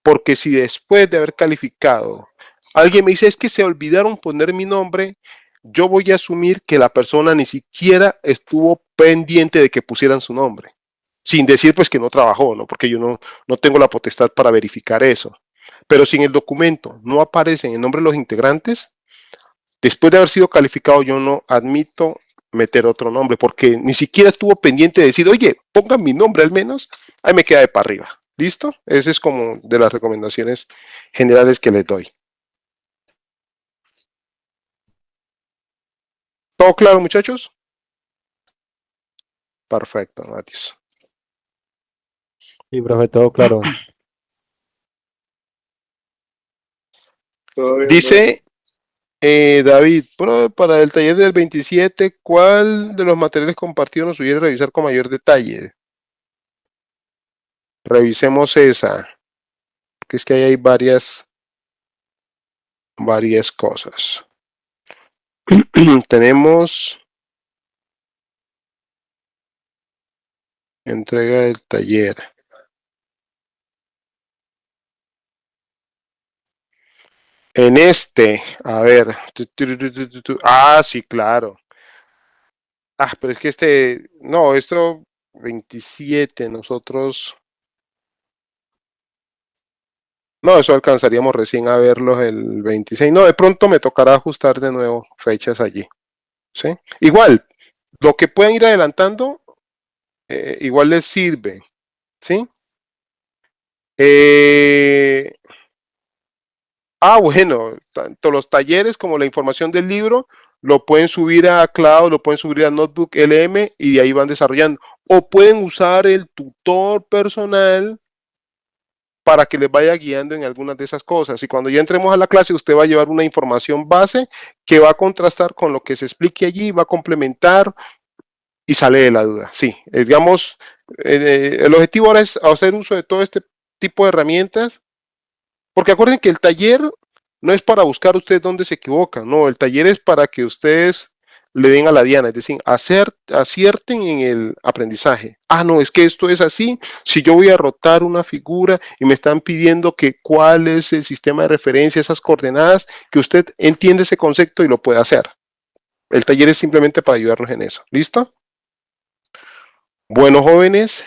porque si después de haber calificado alguien me dice, es que se olvidaron poner mi nombre, yo voy a asumir que la persona ni siquiera estuvo pendiente de que pusieran su nombre, sin decir pues que no trabajó, ¿no? Porque yo no tengo la potestad para verificar eso. Pero si en el documento no aparecen el nombre de los integrantes, después de haber sido calificado, yo no admito meter otro nombre, porque ni siquiera estuvo pendiente de decir, oye, pongan mi nombre al menos, ahí me queda de para arriba. ¿Listo? Esa es como de las recomendaciones generales que les doy. ¿Todo claro, muchachos? Perfecto, Matius. Sí, profe, todo claro. Dice David, para el taller del 27, ¿cuál de los materiales compartidos nos sugiere revisar con mayor detalle? Revisemos esa, porque es que ahí hay varias cosas. Tenemos entrega del taller. En este, a ver. Sí, claro. Pero es que no, esto 27, nosotros. No, eso alcanzaríamos recién a verlos el 26. No, de pronto me tocará ajustar de nuevo fechas allí. ¿Sí? Igual, lo que puedan ir adelantando, igual les sirve. ¿Sí? Bueno, tanto los talleres como la información del libro lo pueden subir a Cloud, lo pueden subir a Notebook LM y de ahí van desarrollando. O pueden usar el tutor personal para que les vaya guiando en algunas de esas cosas. Y cuando ya entremos a la clase, usted va a llevar una información base que va a contrastar con lo que se explique allí, va a complementar y sale de la duda. Sí, digamos, el objetivo ahora es hacer uso de todo este tipo de herramientas. Porque acuerden que el taller no es para buscar ustedes dónde se equivocan, no, el taller es para que ustedes le den a la diana, es decir, acierten en el aprendizaje. No, es que esto es así, si yo voy a rotar una figura y me están pidiendo que cuál es el sistema de referencia, esas coordenadas, que usted entiende ese concepto y lo puede hacer. El taller es simplemente para ayudarnos en eso. ¿Listo? Bueno, jóvenes,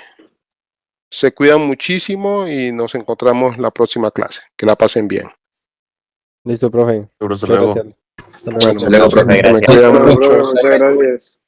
se cuidan muchísimo y nos encontramos la próxima clase. Que la pasen bien. Listo, profe. Hasta Muchas luego. gracias. Hasta luego. Bueno, Hasta luego, muchachos, profe. me Gracias. cuidan Profe. mucho. Muchas gracias.